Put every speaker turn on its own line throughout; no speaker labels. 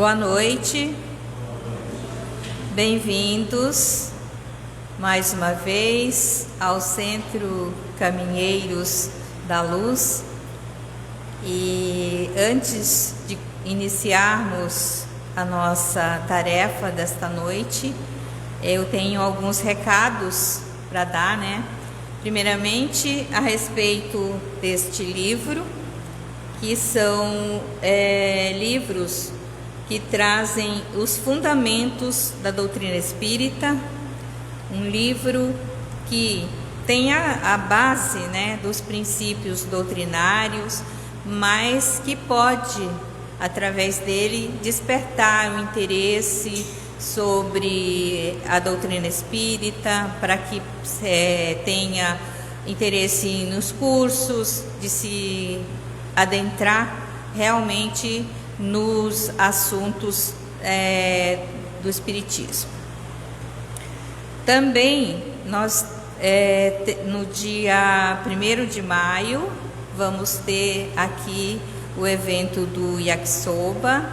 Boa noite, bem-vindos mais uma vez ao Centro Caminheiros da Luz. E antes de iniciarmos a nossa tarefa desta noite, eu tenho alguns recados para dar, né? Primeiramente, a respeito deste livro, que são livros que trazem os fundamentos da doutrina espírita, um livro que tem a base, né, dos princípios doutrinários, mas que pode, através dele, despertar o interesse sobre a doutrina espírita, para que tenha interesse nos cursos, de se adentrar realmente nos assuntos do Espiritismo. Também nós, no dia 1º de maio, vamos ter aqui o evento do Yakisoba.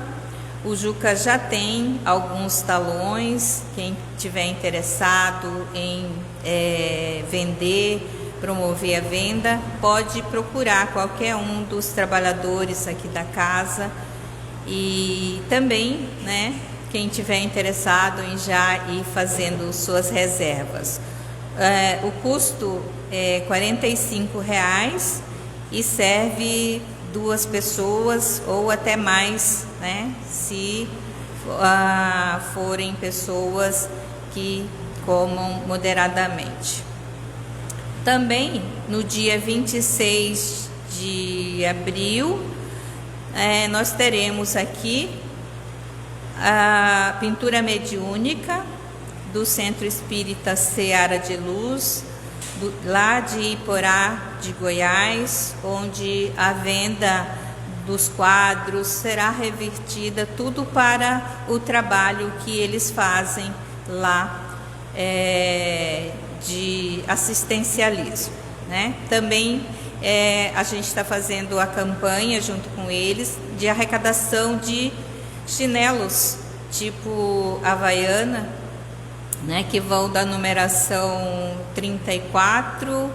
O Juca já tem alguns talões, quem tiver interessado em vender, promover a venda, pode procurar qualquer um dos trabalhadores aqui da casa. E também, né, quem tiver interessado em já ir fazendo suas reservas. O custo é R$45 e serve 2 pessoas ou até mais, né, se forem pessoas que comam moderadamente. Também no dia 26 de abril, nós teremos aqui a pintura mediúnica do Centro Espírita Seara de Luz, lá de Iporá de Goiás, onde a venda dos quadros será revertida tudo para o trabalho que eles fazem lá de assistencialismo, né? Também a gente está fazendo a campanha junto com eles de arrecadação de chinelos tipo Havaiana, né, que vão da numeração 34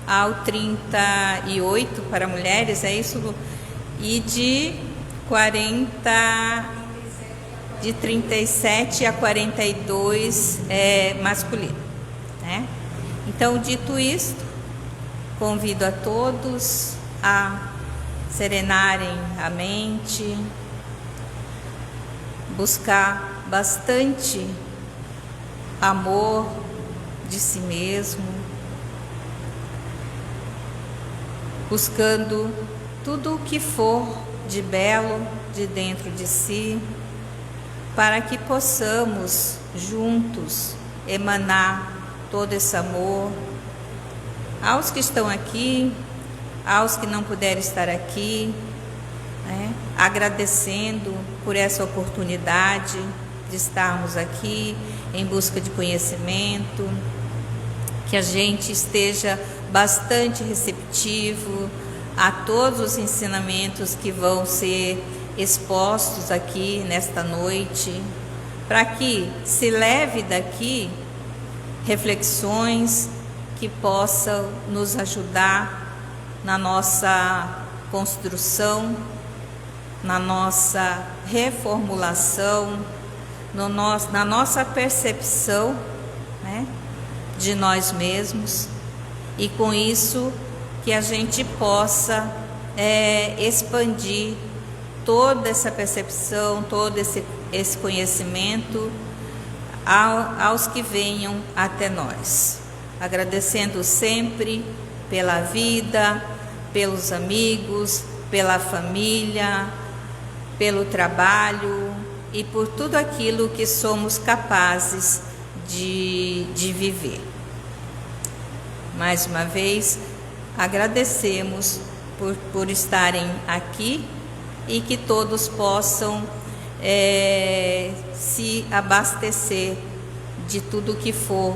ao 38 para mulheres, é isso? E de 37 a 42 masculino, né? Então, dito isto, convido a todos a serenarem a mente, buscar bastante amor de si mesmo, buscando tudo o que for de belo de dentro de si, para que possamos juntos emanar todo esse amor aos que estão aqui, aos que não puderem estar aqui, né? Agradecendo por essa oportunidade de estarmos aqui em busca de conhecimento, que a gente esteja bastante receptivo a todos os ensinamentos que vão ser expostos aqui nesta noite, para que se leve daqui reflexões que possam nos ajudar na nossa construção, na nossa reformulação, na nossa percepção, né, de nós mesmos, e com isso que a gente possa expandir toda essa percepção, todo esse conhecimento aos que venham até nós. Agradecendo sempre pela vida, pelos amigos, pela família, pelo trabalho e por tudo aquilo que somos capazes de viver. Mais uma vez, agradecemos por estarem aqui e que todos possam se abastecer de tudo que for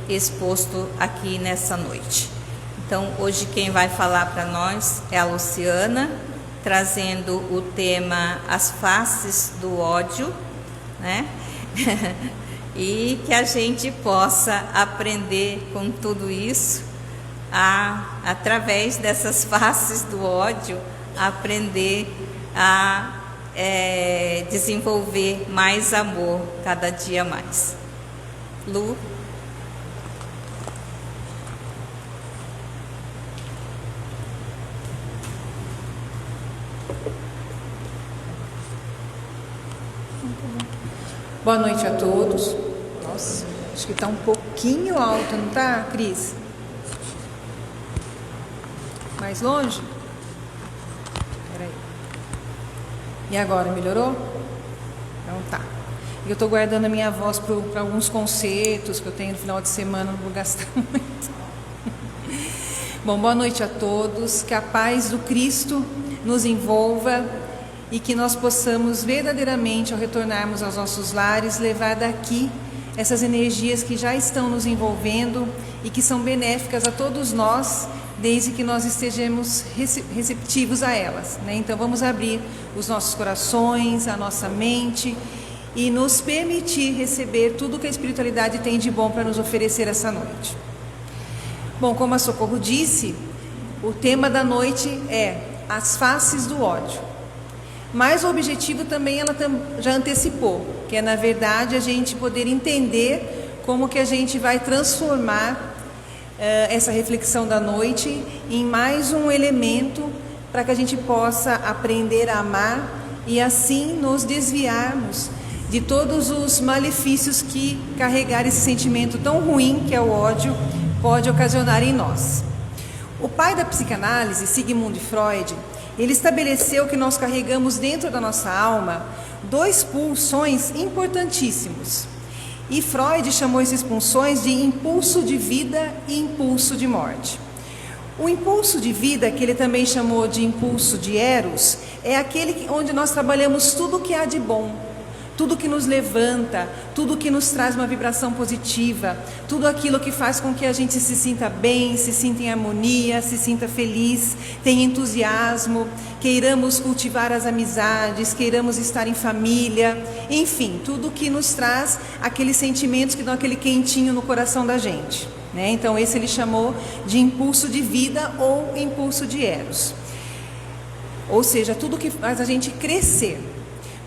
exposto aqui nessa noite. Então, hoje quem vai falar para nós é a Luciana, trazendo o tema As Faces do Ódio, né? E que a gente possa aprender com tudo isso, através dessas faces do ódio, aprender a desenvolver mais amor cada dia mais. Lu?
Boa noite a todos. Nossa, acho que está um pouquinho alto, não está, Cris? Mais longe? Espera aí. E agora, melhorou? Então tá. Eu estou guardando a minha voz para alguns concertos que eu tenho no final de semana, não vou gastar muito. Bom, boa noite a todos. Que a paz do Cristo nos envolva e que nós possamos verdadeiramente, ao retornarmos aos nossos lares, levar daqui essas energias que já estão nos envolvendo e que são benéficas a todos nós, desde que nós estejamos receptivos a elas, né? Então vamos abrir os nossos corações, a nossa mente e nos permitir receber tudo que a espiritualidade tem de bom para nos oferecer essa noite. Bom, como a Socorro disse, o tema da noite é As Faces do Ódio. Mas o objetivo também ela já antecipou, que é na verdade a gente poder entender como que a gente vai transformar essa reflexão da noite em mais um elemento para que a gente possa aprender a amar e assim nos desviarmos de todos os malefícios que carregar esse sentimento tão ruim que é o ódio pode ocasionar em nós. O pai da psicanálise, Sigmund Freud, ele estabeleceu que nós carregamos dentro da nossa alma 2 pulsões importantíssimos. E Freud chamou esses pulsões de impulso de vida e impulso de morte. O impulso de vida, que ele também chamou de impulso de Eros, é aquele onde nós trabalhamos tudo que há de bom, tudo que nos levanta, tudo que nos traz uma vibração positiva, tudo aquilo que faz com que a gente se sinta bem, se sinta em harmonia, se sinta feliz, tenha entusiasmo, queiramos cultivar as amizades, queiramos estar em família, enfim, tudo que nos traz aqueles sentimentos que dão aquele quentinho no coração da gente, né? Então esse ele chamou de impulso de vida ou impulso de Eros, ou seja, tudo que faz a gente crescer.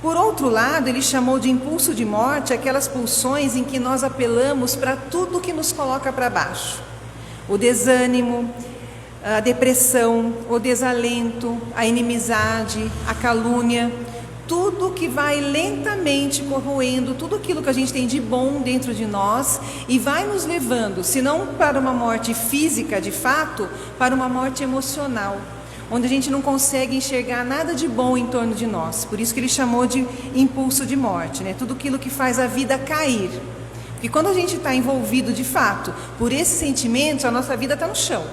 Por outro lado, ele chamou de impulso de morte aquelas pulsões em que nós apelamos para tudo que nos coloca para baixo. O desânimo, a depressão, o desalento, a inimizade, a calúnia, tudo que vai lentamente corroendo tudo aquilo que a gente tem de bom dentro de nós e vai nos levando, se não para uma morte física de fato, para uma morte emocional, onde a gente não consegue enxergar nada de bom em torno de nós. Por isso que ele chamou de impulso de morte, né? Tudo aquilo que faz a vida cair. Porque quando a gente está envolvido de fato por esses sentimentos, a nossa vida está no chão.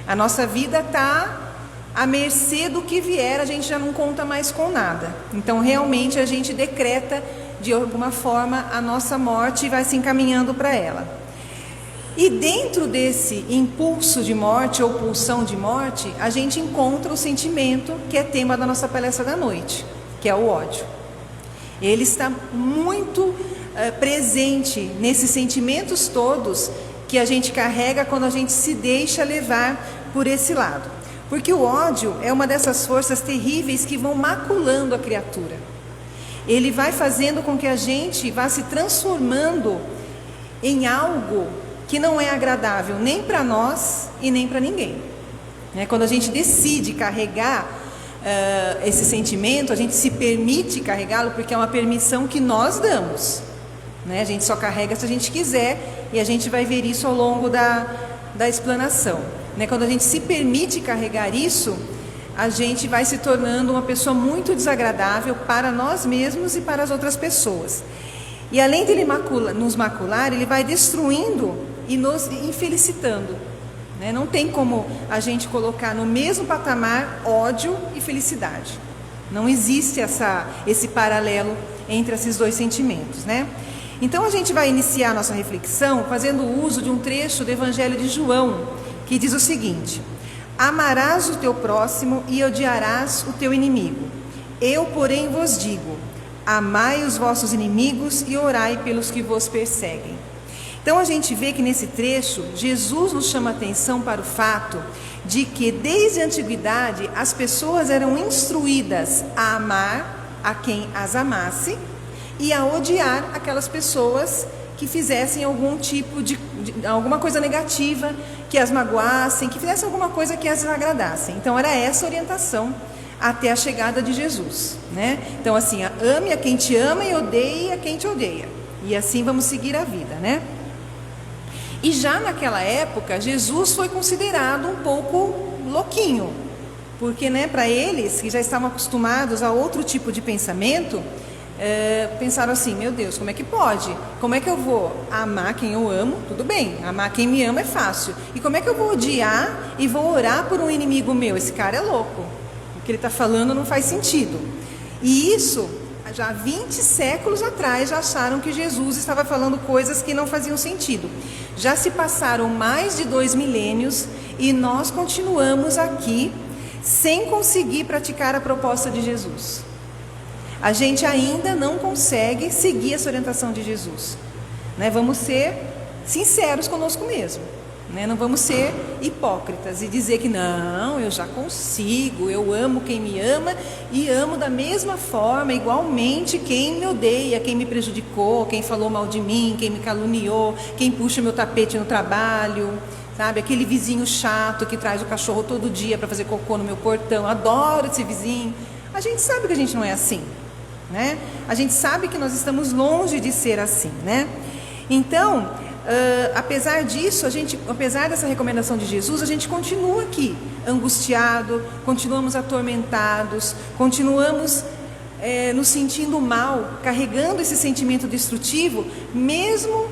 A nossa vida está à mercê do que vier, a gente já não conta mais com nada. Então realmente a gente decreta de alguma forma a nossa morte e vai se encaminhando para ela. E dentro desse impulso de morte ou pulsão de morte, a gente encontra o sentimento que é tema da nossa palestra da noite, que é o ódio. Ele está muito presente nesses sentimentos todos que a gente carrega quando a gente se deixa levar por esse lado. Porque o ódio é uma dessas forças terríveis que vão maculando a criatura. Ele vai fazendo com que a gente vá se transformando em algo que não é agradável nem para nós e nem para ninguém, né? Quando a gente decide carregar esse sentimento, a gente se permite carregá-lo porque é uma permissão que nós damos, né? A gente só carrega se a gente quiser e a gente vai ver isso ao longo da explanação, né? Quando a gente se permite carregar isso, a gente vai se tornando uma pessoa muito desagradável para nós mesmos e para as outras pessoas. E além de ele nos macular, ele vai destruindo e nos infelicitando, né? Não tem como a gente colocar no mesmo patamar ódio e felicidade. Não existe esse paralelo entre esses 2 sentimentos, né? Então a gente vai iniciar a nossa reflexão fazendo uso de um trecho do Evangelho de João, que diz o seguinte: Amarás o teu próximo e odiarás o teu inimigo. Eu, porém, vos digo: amai os vossos inimigos e orai pelos que vos perseguem. Então a gente vê que nesse trecho, Jesus nos chama a atenção para o fato de que desde a antiguidade as pessoas eram instruídas a amar a quem as amasse e a odiar aquelas pessoas que fizessem algum tipo de alguma coisa negativa, que as magoassem, que fizessem alguma coisa que as agradassem. Então era essa a orientação até a chegada de Jesus, né? Então assim, ame a quem te ama e odeie a quem te odeia. E assim vamos seguir a vida, né? E já naquela época, Jesus foi considerado um pouco louquinho, porque, né, para eles que já estavam acostumados a outro tipo de pensamento, pensaram assim: meu Deus, como é que pode? Como é que eu vou amar quem eu amo? Tudo bem, amar quem me ama é fácil. E como é que eu vou odiar e vou orar por um inimigo meu? Esse cara é louco. O que ele está falando não faz sentido. E isso, já 20 séculos atrás, já acharam que Jesus estava falando coisas que não faziam sentido. Já se passaram mais de 2 milênios e nós continuamos aqui sem conseguir praticar a proposta de Jesus. A gente ainda não consegue seguir essa orientação de Jesus, né? Vamos ser sinceros conosco mesmo, né? Não vamos ser hipócritas e dizer que não, eu já consigo, eu amo quem me ama e amo da mesma forma, igualmente, quem me odeia, quem me prejudicou, quem falou mal de mim, quem me caluniou, quem puxa meu tapete no trabalho, sabe? Aquele vizinho chato que traz o cachorro todo dia para fazer cocô no meu portão. Adoro esse vizinho. A gente sabe que a gente não é assim, né? A gente sabe que nós estamos longe de ser assim, né? Então, apesar disso, apesar dessa recomendação de Jesus, a gente continua aqui angustiado, continuamos atormentados, continuamos nos sentindo mal, carregando esse sentimento destrutivo, mesmo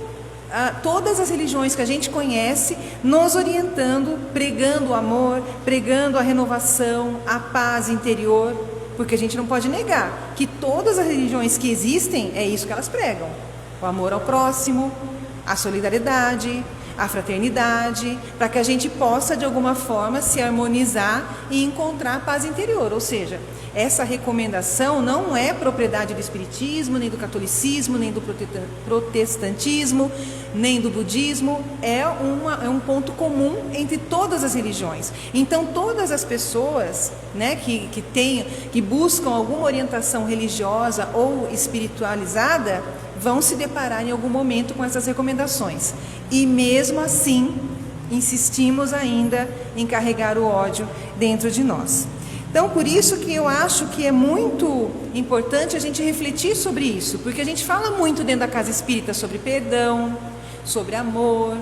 todas as religiões que a gente conhece nos orientando, pregando o amor, pregando a renovação, a paz interior, porque a gente não pode negar que todas as religiões que existem, é isso que elas pregam: o amor ao próximo, a solidariedade, a fraternidade, para que a gente possa de alguma forma se harmonizar e encontrar paz interior. Ou seja, essa recomendação não é propriedade do espiritismo, nem do catolicismo, nem do protestantismo, nem do budismo, é um ponto comum entre todas as religiões. Então todas as pessoas, né, que buscam alguma orientação religiosa ou espiritualizada vão se deparar em algum momento com essas recomendações. E mesmo assim, insistimos ainda em carregar o ódio dentro de nós. Então, por isso que eu acho que é muito importante a gente refletir sobre isso, porque a gente fala muito dentro da casa espírita sobre perdão, sobre amor,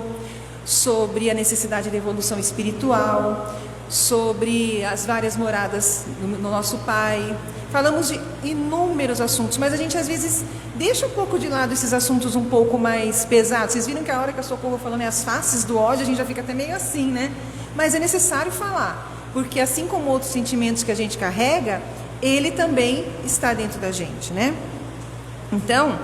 sobre a necessidade de evolução espiritual, sobre as várias moradas no nosso Pai. Falamos de inúmeros assuntos, mas a gente às vezes deixa um pouco de lado esses assuntos um pouco mais pesados. Vocês viram que a hora que a Socorro falando as faces do ódio, a gente já fica até meio assim, né? Mas é necessário falar, porque assim como outros sentimentos que a gente carrega, ele também está dentro da gente, né? Então,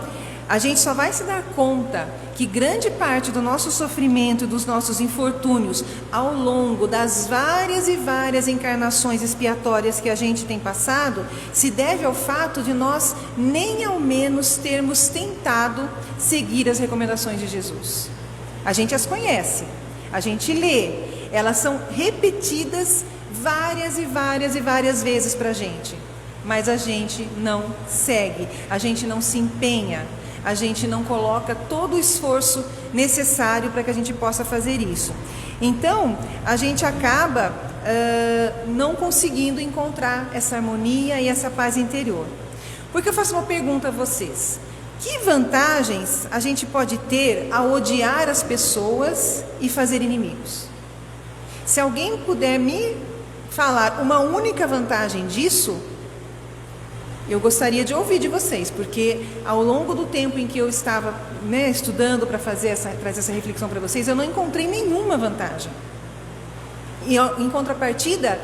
a gente só vai se dar conta que grande parte do nosso sofrimento, dos nossos infortúnios, ao longo das várias e várias encarnações expiatórias que a gente tem passado, se deve ao fato de nós nem ao menos termos tentado seguir as recomendações de Jesus. A gente as conhece, a gente lê, elas são repetidas várias e várias e várias vezes para a gente, mas a gente não segue, a gente não se empenha, a gente não coloca todo o esforço necessário para que a gente possa fazer isso. Então, a gente acaba não conseguindo encontrar essa harmonia e essa paz interior. Porque eu faço uma pergunta a vocês: que vantagens a gente pode ter ao odiar as pessoas e fazer inimigos? Se alguém puder me falar uma única vantagem disso, eu gostaria de ouvir de vocês, porque ao longo do tempo em que eu estava, né, estudando para trazer essa reflexão para vocês, eu não encontrei nenhuma vantagem. E em contrapartida,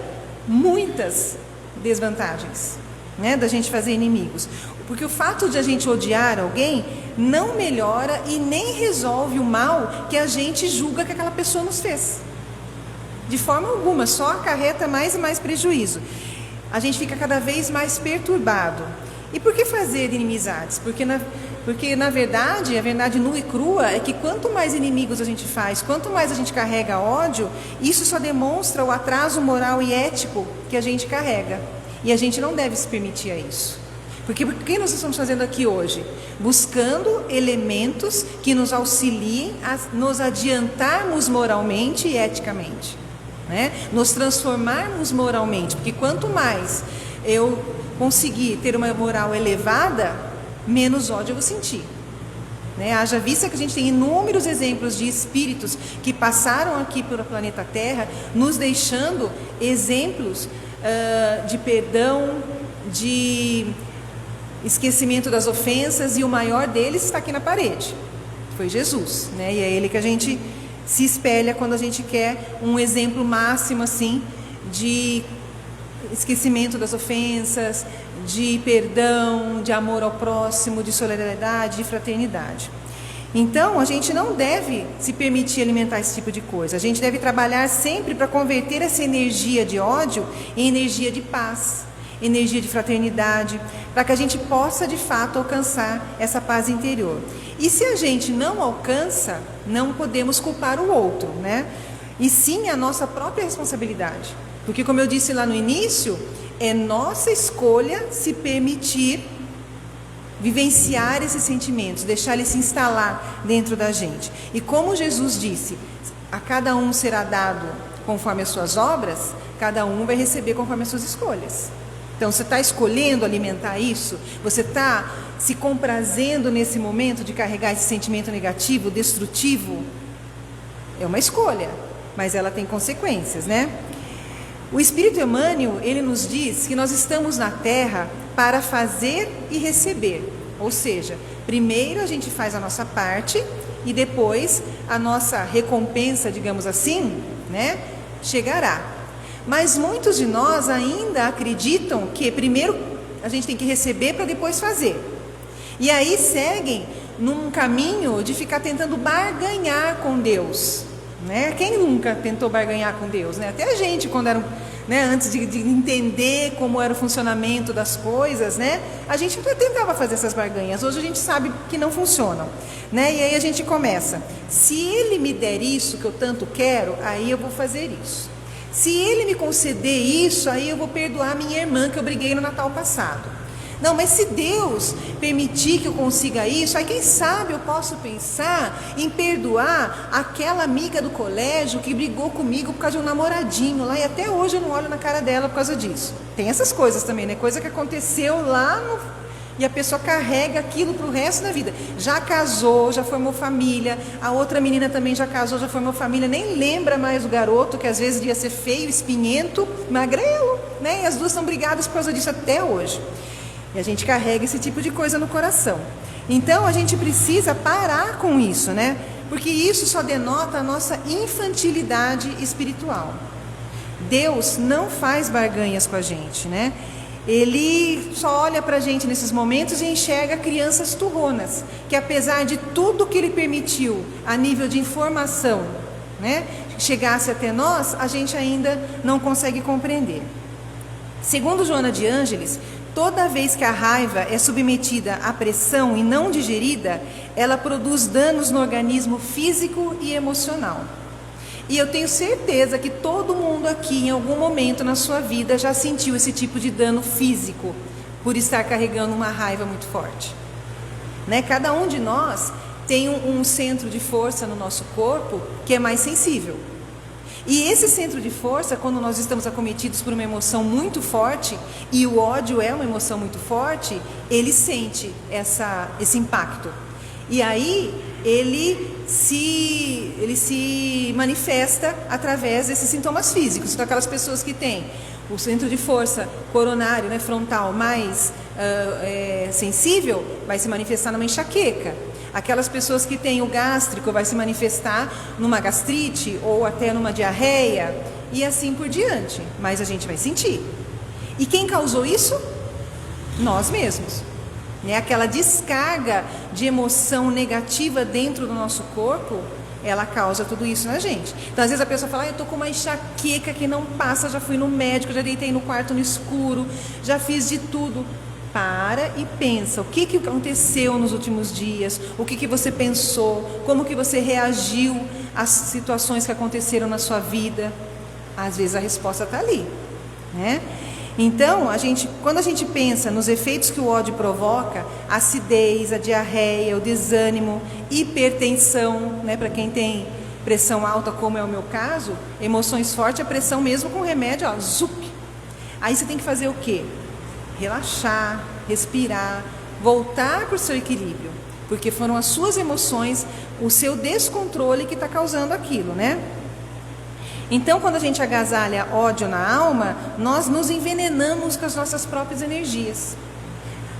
muitas desvantagens, né, da gente fazer inimigos. Porque o fato de a gente odiar alguém não melhora e nem resolve o mal que a gente julga que aquela pessoa nos fez. De forma alguma, só acarreta mais e mais prejuízo. A gente fica cada vez mais perturbado. E por que fazer inimizades? Porque na verdade, a verdade nua e crua é que quanto mais inimigos a gente faz, quanto mais a gente carrega ódio, isso só demonstra o atraso moral e ético que a gente carrega. E a gente não deve se permitir a isso. Porque o que nós estamos fazendo aqui hoje? Buscando elementos que nos auxiliem a nos adiantarmos moralmente e eticamente, né? Nos transformarmos moralmente. Porque quanto mais eu conseguir ter uma moral elevada, menos ódio eu vou sentir, né? Haja vista que a gente tem inúmeros exemplos de espíritos que passaram aqui pelo planeta Terra, nos deixando exemplos de perdão, de esquecimento das ofensas, e o maior deles está aqui na parede, foi Jesus, né? E é ele que a gente se espelha quando a gente quer um exemplo máximo assim de esquecimento das ofensas, de perdão, de amor ao próximo, de solidariedade, de fraternidade. Então, a gente não deve se permitir alimentar esse tipo de coisa. A gente deve trabalhar sempre para converter essa energia de ódio em energia de paz, energia de fraternidade, para que a gente possa, de fato, alcançar essa paz interior. E se a gente não alcança, não podemos culpar o outro, né? E sim a nossa própria responsabilidade. Porque, como eu disse lá no início, é nossa escolha se permitir vivenciar esses sentimentos, deixar eles se instalar dentro da gente. E como Jesus disse, a cada um será dado conforme as suas obras, cada um vai receber conforme as suas escolhas. Então, você está escolhendo alimentar isso? Você está se comprazendo nesse momento de carregar esse sentimento negativo, destrutivo? É uma escolha, mas ela tem consequências, né? O Espírito Emmanuel, ele nos diz que nós estamos na Terra para fazer e receber. Ou seja, primeiro a gente faz a nossa parte e depois a nossa recompensa, digamos assim, né, chegará. Mas muitos de nós ainda acreditam que primeiro a gente tem que receber para depois fazer. E aí seguem num caminho de ficar tentando barganhar com Deus, né? Quem nunca tentou barganhar com Deus, né? Até a gente, quando era, né, antes de entender como era o funcionamento das coisas, né, a gente tentava fazer essas barganhas. Hoje a gente sabe que não funcionam, né? E aí a gente começa: se ele me der isso que eu tanto quero, aí eu vou fazer isso. Se ele me conceder isso, aí eu vou perdoar minha irmã que eu briguei no Natal passado. Não, mas se Deus permitir que eu consiga isso, aí quem sabe eu posso pensar em perdoar aquela amiga do colégio que brigou comigo por causa de um namoradinho lá, e até hoje eu não olho na cara dela por causa disso. Tem essas coisas também, né? Coisa que aconteceu lá e a pessoa carrega aquilo para o resto da vida. Já casou, já formou família, a outra menina também já casou, já formou família, nem lembra mais o garoto, que às vezes devia ser feio, espinhento, magrelo, né? E as duas estão brigadas por causa disso até hoje. E a gente carrega esse tipo de coisa no coração. Então a gente precisa parar com isso, né? Porque isso só denota a nossa infantilidade espiritual. Deus não faz barganhas com a gente, né? Ele só olha para a gente nesses momentos e enxerga crianças turronas, que apesar de tudo que ele permitiu a nível de informação, né, chegasse até nós, a gente ainda não consegue compreender. Segundo Joana de Ângeles, toda vez que a raiva é submetida à pressão e não digerida, ela produz danos no organismo físico e emocional. E eu tenho certeza que todo mundo aqui, em algum momento na sua vida, já sentiu esse tipo de dano físico, por estar carregando uma raiva muito forte, né? Cada um de nós tem um centro de força no nosso corpo que é mais sensível. E esse centro de força, quando nós estamos acometidos por uma emoção muito forte, e o ódio é uma emoção muito forte, ele sente esse impacto. E aí ele se manifesta através desses sintomas físicos. Então, aquelas pessoas que têm o centro de força coronário, né, frontal, mais sensível, vai se manifestar numa enxaqueca. Aquelas pessoas que têm o gástrico vai se manifestar numa gastrite ou até numa diarreia e assim por diante. Mas a gente vai sentir. E quem causou isso? Nós mesmos. Né? Aquela descarga de emoção negativa dentro do nosso corpo ela causa tudo isso na gente. Então, às vezes a pessoa fala, eu tô com uma enxaqueca que não passa, já fui no médico, já deitei no quarto no escuro, já fiz de tudo. Para e pensa, o que aconteceu nos últimos dias, o que você pensou, como que você reagiu às situações que aconteceram na sua vida. Às vezes a resposta está ali, né? Então, quando a gente pensa nos efeitos que o ódio provoca, a acidez, a diarreia, o desânimo, hipertensão, né, para quem tem pressão alta, como é o meu caso, emoções fortes, a pressão mesmo com remédio, ó, zup. Aí você tem que fazer o quê? Relaxar, respirar, voltar para o seu equilíbrio, porque foram as suas emoções, o seu descontrole que está causando aquilo, né? Então, quando a gente agasalha ódio na alma, nós nos envenenamos com as nossas próprias energias.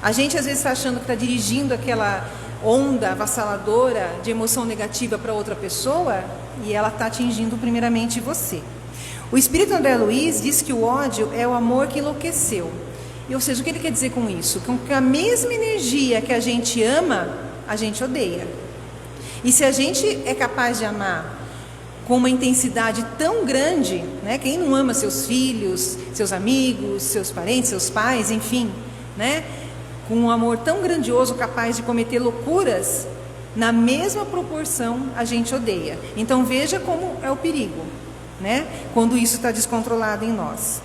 A gente às vezes está achando que está dirigindo aquela onda avassaladora de emoção negativa para outra pessoa e ela está atingindo primeiramente você. O espírito André Luiz diz que o ódio é o amor que enlouqueceu. Ou seja, o que ele quer dizer com isso? Com a mesma energia que a gente ama, a gente odeia. E se a gente é capaz de amar com uma intensidade tão grande, né? Quem não ama seus filhos, seus amigos, seus parentes, seus pais, enfim, né? Com um amor tão grandioso, capaz de cometer loucuras, na mesma proporção a gente odeia. Então veja como é o perigo, né? Quando isso está descontrolado em nós.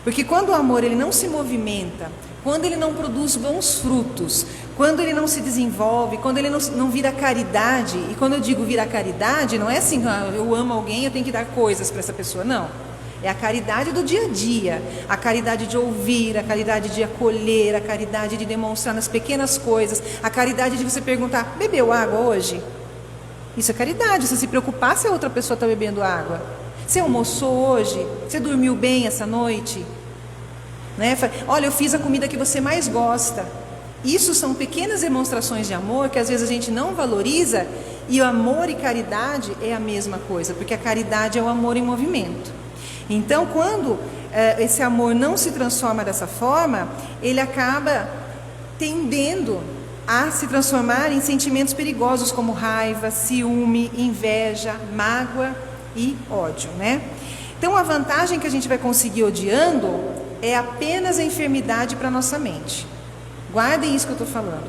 Porque quando o amor ele não se movimenta, quando ele não produz bons frutos, quando ele não se desenvolve, quando ele não vira caridade, e quando eu digo virar caridade, não é assim, eu amo alguém, eu tenho que dar coisas para essa pessoa, não. É a caridade do dia a dia, a caridade de ouvir, a caridade de acolher, a caridade de demonstrar nas pequenas coisas, a caridade de você perguntar, bebeu água hoje? Isso é caridade, você se preocupar se a outra pessoa está bebendo água. Você almoçou hoje? Você dormiu bem essa noite? Né? Olha, eu fiz a comida que você mais gosta. Isso são pequenas demonstrações de amor que às vezes a gente não valoriza, e o amor e caridade é a mesma coisa, porque a caridade é o amor em movimento. Então, quando esse amor não se transforma dessa forma, ele acaba tendendo a se transformar em sentimentos perigosos como raiva, ciúme, inveja, mágoa e ódio, né? Então, a vantagem que a gente vai conseguir odiando é apenas a enfermidade para a nossa mente. Guardem isso que eu estou falando.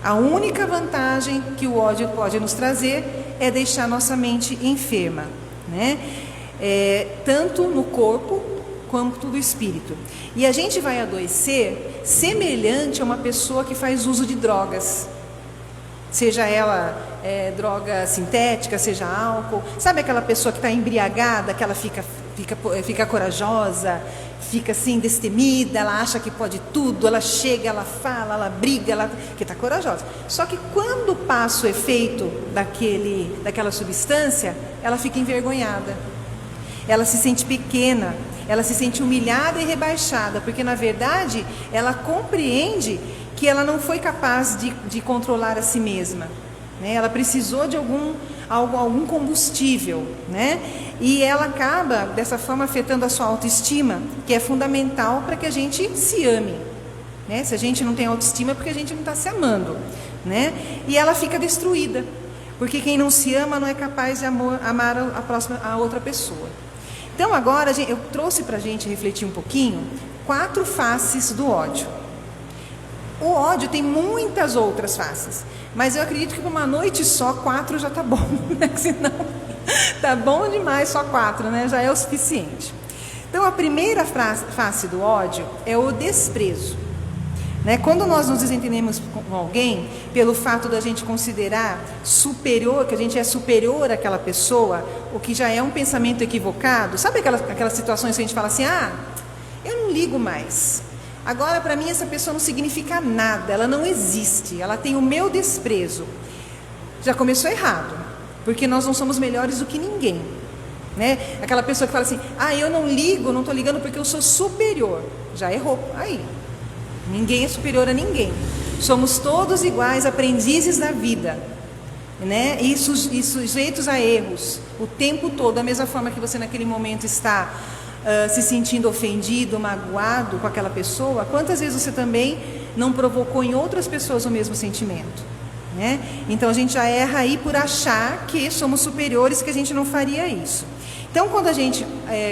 A única vantagem que o ódio pode nos trazer é deixar a nossa mente enferma, né? Tanto no corpo quanto do espírito. E a gente vai adoecer semelhante a uma pessoa que faz uso de drogas. Seja ela droga sintética, seja álcool. Sabe aquela pessoa que está embriagada, que ela fica corajosa, fica assim destemida, ela acha que pode tudo, ela chega, ela fala, ela briga, que está corajosa. Só que quando passa o efeito daquela substância, ela fica envergonhada. Ela se sente pequena, ela se sente humilhada e rebaixada, porque na verdade ela compreende que ela não foi capaz de controlar a si mesma, né? Ela precisou de algum combustível, né? E ela acaba dessa forma afetando a sua autoestima, que é fundamental para que a gente se ame, né? Se a gente não tem autoestima é porque a gente não está se amando, né? E ela fica destruída, porque quem não se ama não é capaz de amar a outra pessoa. Então agora eu trouxe para a gente refletir um pouquinho 4 faces do ódio. O ódio tem muitas outras faces, mas eu acredito que por uma noite só 4 já está bom, né? Senão tá bom demais só 4, né? Já é o suficiente. Então a primeira face do ódio é o desprezo, né? Quando nós nos desentendemos com alguém pelo fato da gente considerar superior, que a gente é superior àquela pessoa, o que já é um pensamento equivocado. Sabe aquelas situações que a gente fala assim, eu não ligo mais. Agora, para mim, essa pessoa não significa nada, ela não existe, ela tem o meu desprezo. Já começou errado, porque nós não somos melhores do que ninguém, né? Aquela pessoa que fala assim, eu não ligo, não estou ligando porque eu sou superior. Já errou aí. Ninguém é superior a ninguém. Somos todos iguais, aprendizes da vida, né? E sujeitos a erros o tempo todo, da mesma forma que você naquele momento está se sentindo ofendido, magoado com aquela pessoa. Quantas vezes você também não provocou em outras pessoas o mesmo sentimento, né? Então a gente já erra aí por achar que somos superiores, que a gente não faria isso. Então quando a gente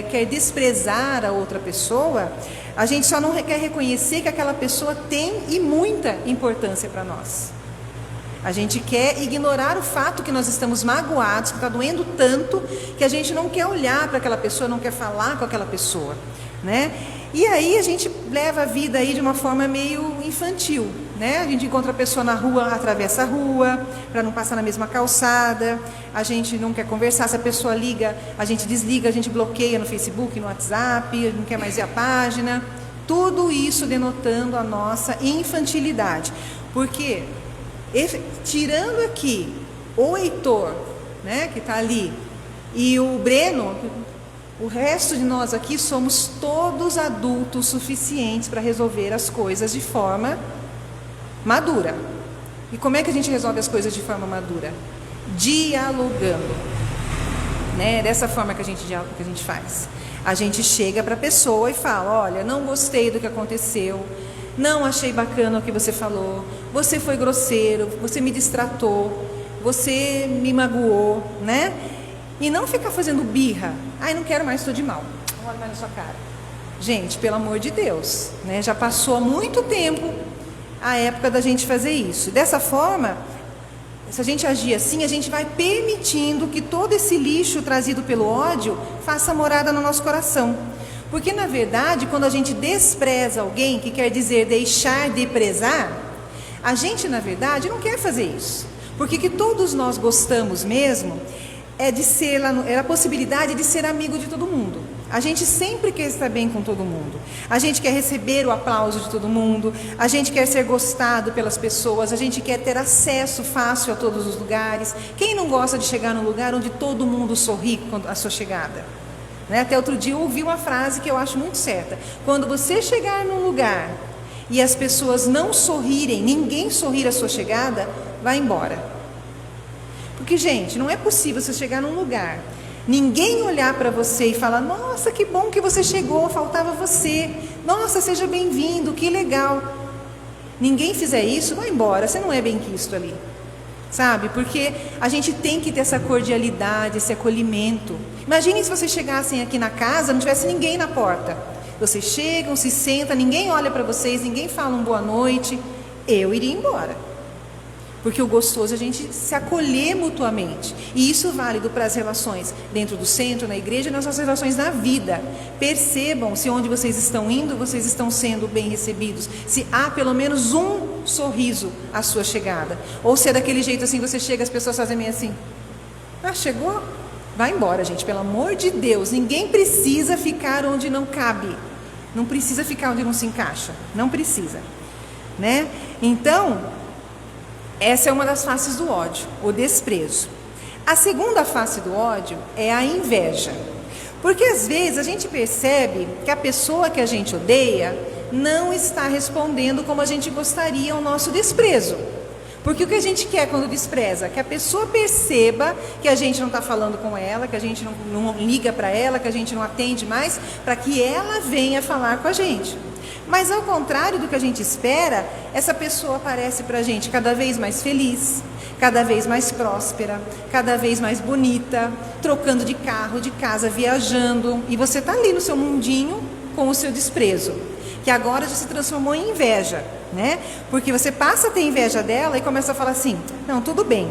quer desprezar a outra pessoa, a gente só não quer reconhecer que aquela pessoa tem e muita importância para nós. A gente quer ignorar o fato que nós estamos magoados, que está doendo tanto, que a gente não quer olhar para aquela pessoa, não quer falar com aquela pessoa, né? E aí a gente leva a vida aí de uma forma meio infantil, né? A gente encontra a pessoa na rua, atravessa a rua, para não passar na mesma calçada, a gente não quer conversar, se a pessoa liga, a gente desliga, a gente bloqueia no Facebook, no WhatsApp, a gente não quer mais ver a página. Tudo isso denotando a nossa infantilidade. Porque, tirando aqui o Heitor, né, que está ali, e o Breno, o resto de nós aqui somos todos adultos suficientes para resolver as coisas de forma madura. E como é que a gente resolve as coisas de forma madura? Dialogando, né? Dessa forma que a gente faz. A gente chega para a pessoa e fala: olha, não gostei do que aconteceu, não achei bacana o que você falou, você foi grosseiro, você me distratou, você me magoou, né? E não ficar fazendo birra. Ai, não quero mais, estou de mal. Não olha mais na sua cara. Gente, pelo amor de Deus, né? Já passou há muito tempo a época da gente fazer isso. Dessa forma, se a gente agir assim, a gente vai permitindo que todo esse lixo trazido pelo ódio faça morada no nosso coração. Porque, na verdade, quando a gente despreza alguém, que quer dizer deixar de prezar, a gente, na verdade, não quer fazer isso. Porque que todos nós gostamos mesmo é a possibilidade de ser amigo de todo mundo. A gente sempre quer estar bem com todo mundo. A gente quer receber o aplauso de todo mundo. A gente quer ser gostado pelas pessoas. A gente quer ter acesso fácil a todos os lugares. Quem não gosta de chegar num lugar onde todo mundo sorri com a sua chegada? Né? Até outro dia eu ouvi uma frase que eu acho muito certa. Quando você chegar num lugar e as pessoas não sorrirem, ninguém sorrir à sua chegada, vai embora. Porque, gente, não é possível você chegar num lugar, ninguém olhar para você e falar: nossa, que bom que você chegou, faltava você, nossa, seja bem-vindo, que legal. Ninguém fizer isso, vai embora, você não é bem quisto ali, sabe? Porque a gente tem que ter essa cordialidade, esse acolhimento. Imagine se vocês chegassem aqui na casa, não tivesse ninguém na porta. Vocês chegam, se sentam, ninguém olha para vocês, ninguém fala um boa noite, eu iria embora. Porque o gostoso é a gente se acolher mutuamente. E isso é válido para as relações dentro do centro, na igreja e nas nossas relações na vida. Percebam se onde vocês estão indo, vocês estão sendo bem recebidos. Se há pelo menos um sorriso à sua chegada. Ou se é daquele jeito assim, você chega, as pessoas fazem meio assim: ah, chegou? Vai embora, gente, pelo amor de Deus. Ninguém precisa ficar onde não cabe. Não precisa ficar onde não se encaixa. Não precisa, né? Então, essa é uma das faces do ódio, o desprezo. A segunda face do ódio é a inveja. Porque às vezes a gente percebe que a pessoa que a gente odeia não está respondendo como a gente gostaria ao nosso desprezo. Porque o que a gente quer quando despreza? Que a pessoa perceba que a gente não está falando com ela, que a gente não liga para ela, que a gente não atende mais, para que ela venha falar com a gente. Mas ao contrário do que a gente espera, essa pessoa aparece para a gente cada vez mais feliz, cada vez mais próspera, cada vez mais bonita, trocando de carro, de casa, viajando. E você está ali no seu mundinho com o seu desprezo, que agora já se transformou em inveja, né? Porque você passa a ter inveja dela e começa a falar assim: não, tudo bem,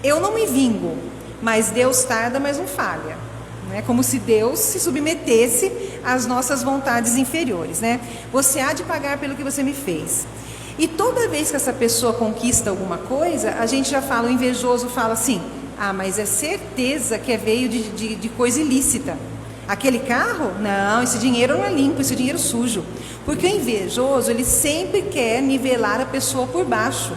eu não me vingo, mas Deus tarda, mas não falha. Como se Deus se submetesse às nossas vontades inferiores, né? Você há de pagar pelo que você me fez. E toda vez que essa pessoa conquista alguma coisa, a gente já fala, o invejoso fala assim: ah, mas é certeza que veio de coisa ilícita. Aquele carro? Não, esse dinheiro não é limpo, esse dinheiro sujo. Porque o invejoso, ele sempre quer nivelar a pessoa por baixo.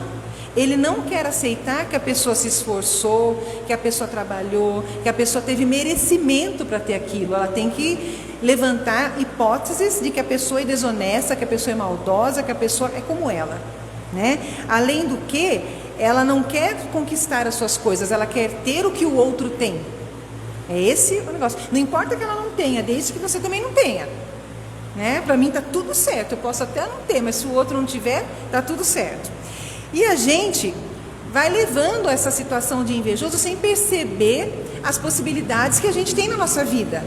Ele não quer aceitar que a pessoa se esforçou, que a pessoa trabalhou, que a pessoa teve merecimento para ter aquilo. Ela tem que levantar hipóteses de que a pessoa é desonesta, que a pessoa é maldosa, que a pessoa é como ela, né? Além do que, ela não quer conquistar as suas coisas, ela quer ter o que o outro tem. É esse o negócio. Não importa que ela não tenha, desde que você também não tenha, né? Para mim está tudo certo, eu posso até não ter, mas se o outro não tiver, está tudo certo. E a gente vai levando a essa situação de invejoso sem perceber as possibilidades que a gente tem na nossa vida,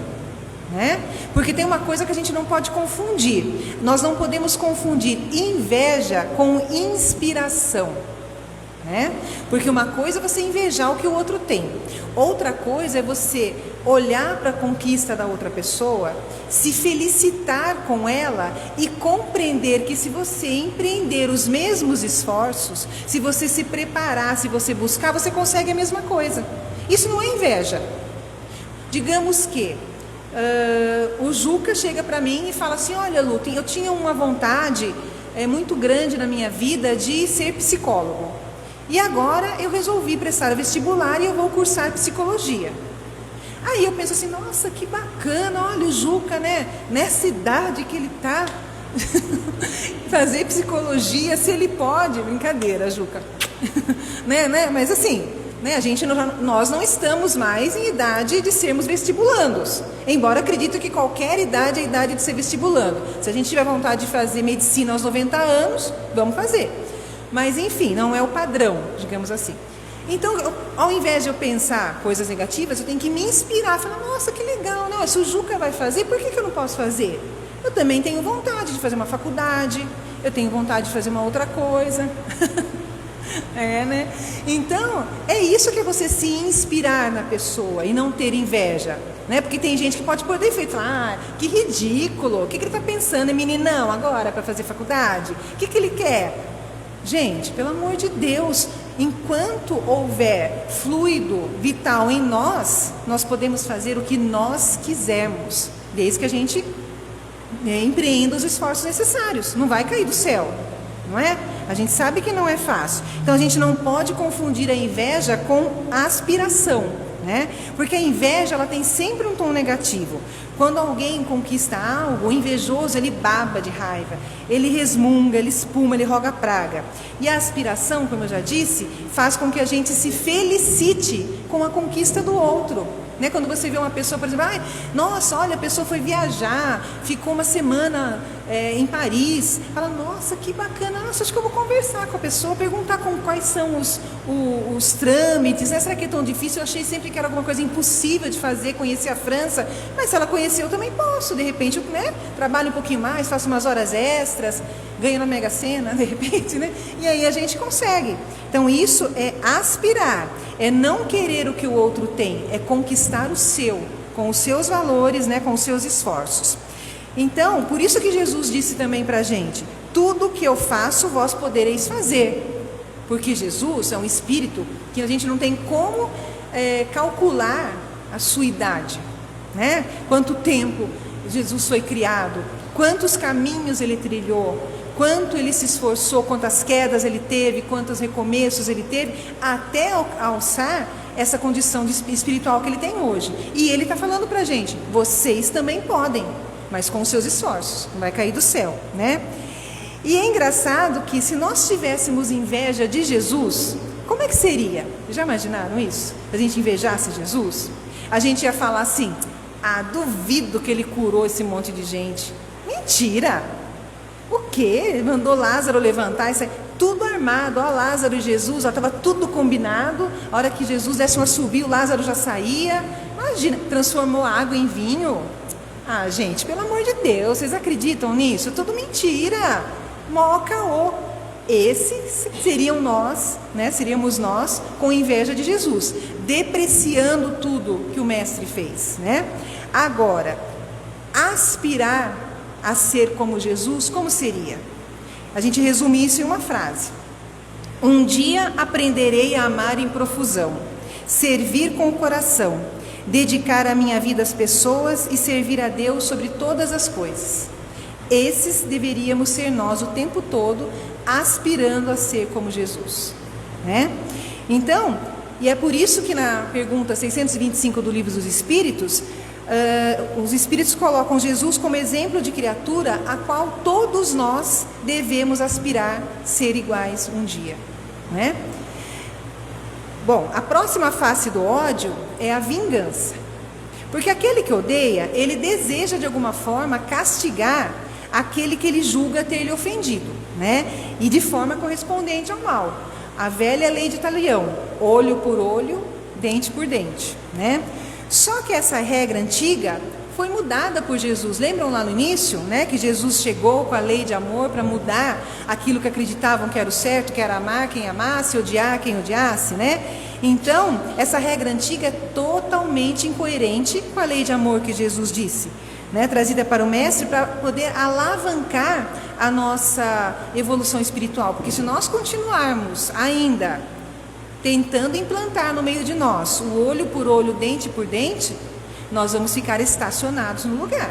né? Porque tem uma coisa que a gente não pode confundir. Nós não podemos confundir inveja com inspiração, né? Porque uma coisa é você invejar o que o outro tem, outra coisa é você olhar para a conquista da outra pessoa, se felicitar com ela e compreender que se você empreender os mesmos esforços, se você se preparar, se você buscar, você consegue a mesma coisa. Isso não é inveja. Digamos que o Juca chega para mim e fala assim: olha, Lu, eu tinha uma vontade muito grande na minha vida de ser psicólogo. E agora eu resolvi prestar vestibular e eu vou cursar psicologia. Aí eu penso assim: nossa, que bacana, olha o Juca, né? Nessa idade que ele está, fazer psicologia, se ele pode. Brincadeira, Juca. né? Mas assim, né? Nós não estamos mais em idade de sermos vestibulandos. Embora acredito que qualquer idade é a idade de ser vestibulando. Se a gente tiver vontade de fazer medicina aos 90 anos, vamos fazer. Mas enfim, não é o padrão, digamos assim. Então, ao invés de eu pensar coisas negativas, eu tenho que me inspirar, falar: nossa, que legal, não, se o Juca vai fazer, por que eu não posso fazer? Eu também tenho vontade de fazer uma faculdade, eu tenho vontade de fazer uma outra coisa. Né? Então, é isso que é você se inspirar na pessoa e não ter inveja, né? Porque tem gente que pode poder falar: que ridículo, o que ele está pensando, é meninão agora para fazer faculdade? O que ele quer? Gente, pelo amor de Deus, enquanto houver fluido vital em nós, nós podemos fazer o que nós quisermos, desde que a gente empreenda os esforços necessários. Não vai cair do céu, não é? A gente sabe que não é fácil. Então a gente não pode confundir a inveja com a aspiração, né? Porque a inveja, ela tem sempre um tom negativo. Quando alguém conquista algo, o invejoso, ele baba de raiva, ele resmunga, ele espuma, ele roga praga. E a aspiração, como eu já disse, faz com que a gente se felicite com a conquista do outro. Né? Quando você vê uma pessoa, por exemplo, nossa, olha, a pessoa foi viajar, ficou uma semana em Paris, fala: nossa, que bacana, nossa, acho que eu vou conversar com a pessoa, perguntar quais são os trâmites, né? Será que é tão difícil? Eu achei sempre que era alguma coisa impossível de fazer, conhecer a França, mas se ela conheceu, eu também posso, de repente, né? Trabalho um pouquinho mais, faço umas horas extras, ganho na Mega Sena, de repente, né? E aí a gente consegue. Então isso é aspirar, é não querer o que o outro tem, é conquistar o seu, com os seus valores, né? Com os seus esforços. Então, por isso que Jesus disse também para a gente: tudo que eu faço, vós podereis fazer. Porque Jesus é um espírito que a gente não tem como calcular a sua idade, né? Quanto tempo Jesus foi criado, quantos caminhos ele trilhou, quanto ele se esforçou, quantas quedas ele teve, quantos recomeços ele teve, até alçar essa condição espiritual que ele tem hoje. E ele está falando para a gente: vocês também podem, mas com os seus esforços, não vai cair do céu, né? E é engraçado que se nós tivéssemos inveja de Jesus, como é que seria? Já imaginaram isso? Se a gente invejasse Jesus, a gente ia falar assim: duvido que ele curou esse monte de gente. Mentira! O quê? Ele mandou Lázaro levantar, isso aí, tudo armado, ó, Lázaro e Jesus, estava tudo combinado. A hora que Jesus desse um assobio, Lázaro já saía. Imagina, transformou a água em vinho. Gente, pelo amor de Deus, vocês acreditam nisso? Tudo mentira, mó caô. Esses seriam nós, né? Seríamos nós com inveja de Jesus, depreciando tudo que o mestre fez, né? Agora, aspirar a ser como Jesus, como seria? A gente resume isso em uma frase: um dia aprenderei a amar em profusão, servir com o coração, dedicar a minha vida às pessoas e servir a Deus sobre todas as coisas. Esses deveríamos ser nós o tempo todo, aspirando a ser como Jesus, né? Então, e é por isso que na pergunta 625 do Livro dos Espíritos, os Espíritos colocam Jesus como exemplo de criatura a qual todos nós devemos aspirar ser iguais um dia, né? Bom, a próxima face do ódio é a vingança. Porque aquele que odeia, ele deseja de alguma forma castigar aquele que ele julga ter lhe ofendido, né? E de forma correspondente ao mal. A velha lei de Talião, olho por olho, dente por dente, né? Só que essa regra antiga foi mudada por Jesus. Lembram lá no início, né, que Jesus chegou com a lei de amor para mudar aquilo que acreditavam que era o certo, que era amar quem amasse, odiar quem odiasse, né? Então, essa regra antiga é totalmente incoerente com a lei de amor que Jesus disse, né, trazida para o mestre para poder alavancar a nossa evolução espiritual. Porque se nós continuarmos ainda tentando implantar no meio de nós o olho por olho, dente por dente, nós vamos ficar estacionados no lugar.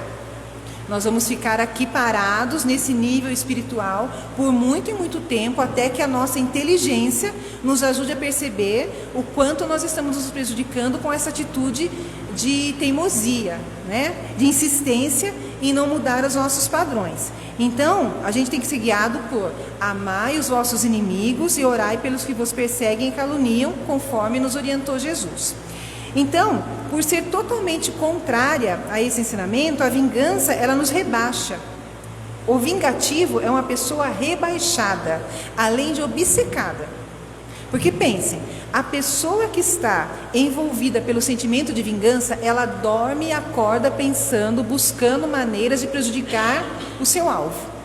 Nós vamos ficar aqui parados nesse nível espiritual por muito e muito tempo, até que a nossa inteligência nos ajude a perceber o quanto nós estamos nos prejudicando com essa atitude de teimosia, né? De insistência em não mudar os nossos padrões. Então, a gente tem que ser guiado por amai os vossos inimigos e orai pelos que vos perseguem e caluniam, conforme nos orientou Jesus. Então, por ser totalmente contrária a esse ensinamento, a vingança, ela nos rebaixa. O vingativo é uma pessoa rebaixada, além de obcecada. Porque pensem, a pessoa que está envolvida pelo sentimento de vingança, ela dorme e acorda pensando, buscando maneiras de prejudicar o seu alvo.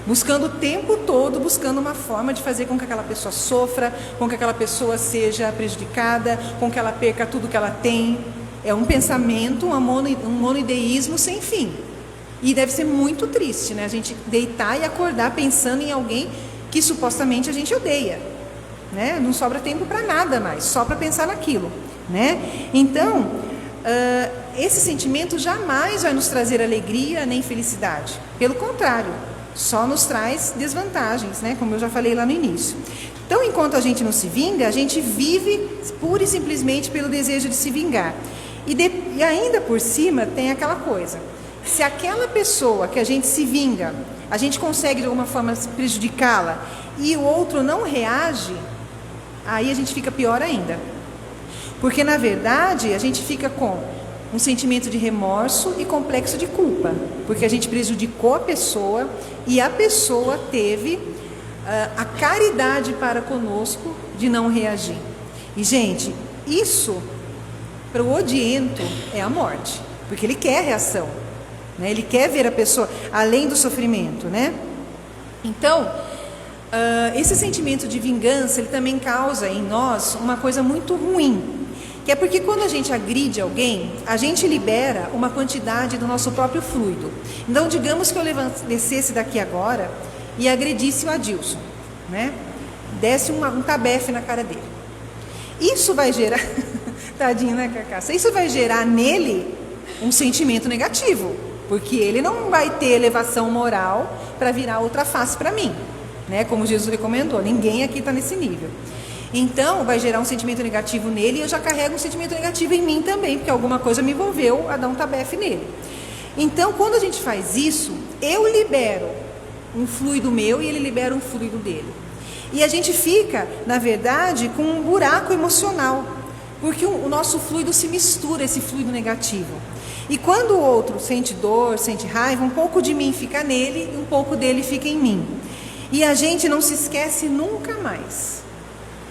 Buscando o tempo todo, buscando uma forma de fazer com que aquela pessoa sofra, com que aquela pessoa seja prejudicada, com que ela perca tudo que ela tem. É um pensamento, um monoideísmo sem fim. E deve ser muito triste, né? A gente deitar e acordar pensando em alguém que supostamente a gente odeia, né? Não sobra tempo para nada mais, só para pensar naquilo, né? Então, esse sentimento jamais vai nos trazer alegria nem felicidade. Pelo contrário, só nos traz desvantagens, né? Como eu já falei lá no início. Então, enquanto a gente não se vinga, a gente vive pura e simplesmente pelo desejo de se vingar. E ainda por cima tem aquela coisa: se aquela pessoa que a gente se vinga, a gente consegue de alguma forma prejudicá-la e o outro não reage, aí a gente fica pior ainda. Porque na verdade a gente fica com um sentimento de remorso e complexo de culpa, porque a gente prejudicou a pessoa e a pessoa teve a caridade para conosco de não reagir. E gente, isso para o odiento é a morte, porque ele quer reação, né? Ele quer ver a pessoa além do sofrimento, né? Então, esse sentimento de vingança, ele também causa em nós uma coisa muito ruim, que é porque quando a gente agride alguém, a gente libera uma quantidade do nosso próprio fluido. Então, digamos que eu descesse daqui agora e agredisse o Adilson, né? Desse um tabefe na cara dele. Isso vai gerar, tadinho, né, Carcaça? Isso vai gerar nele um sentimento negativo, porque ele não vai ter elevação moral para virar outra face para mim, né? Como Jesus recomendou, ninguém aqui está nesse nível. Então, vai gerar um sentimento negativo nele e eu já carrego um sentimento negativo em mim também, porque alguma coisa me envolveu a dar um tabefe nele. Então, quando a gente faz isso, eu libero um fluido meu e ele libera um fluido dele. E a gente fica, na verdade, com um buraco emocional, porque o nosso fluido se mistura, esse fluido negativo. E quando o outro sente dor, sente raiva, um pouco de mim fica nele e um pouco dele fica em mim. E a gente não se esquece nunca mais.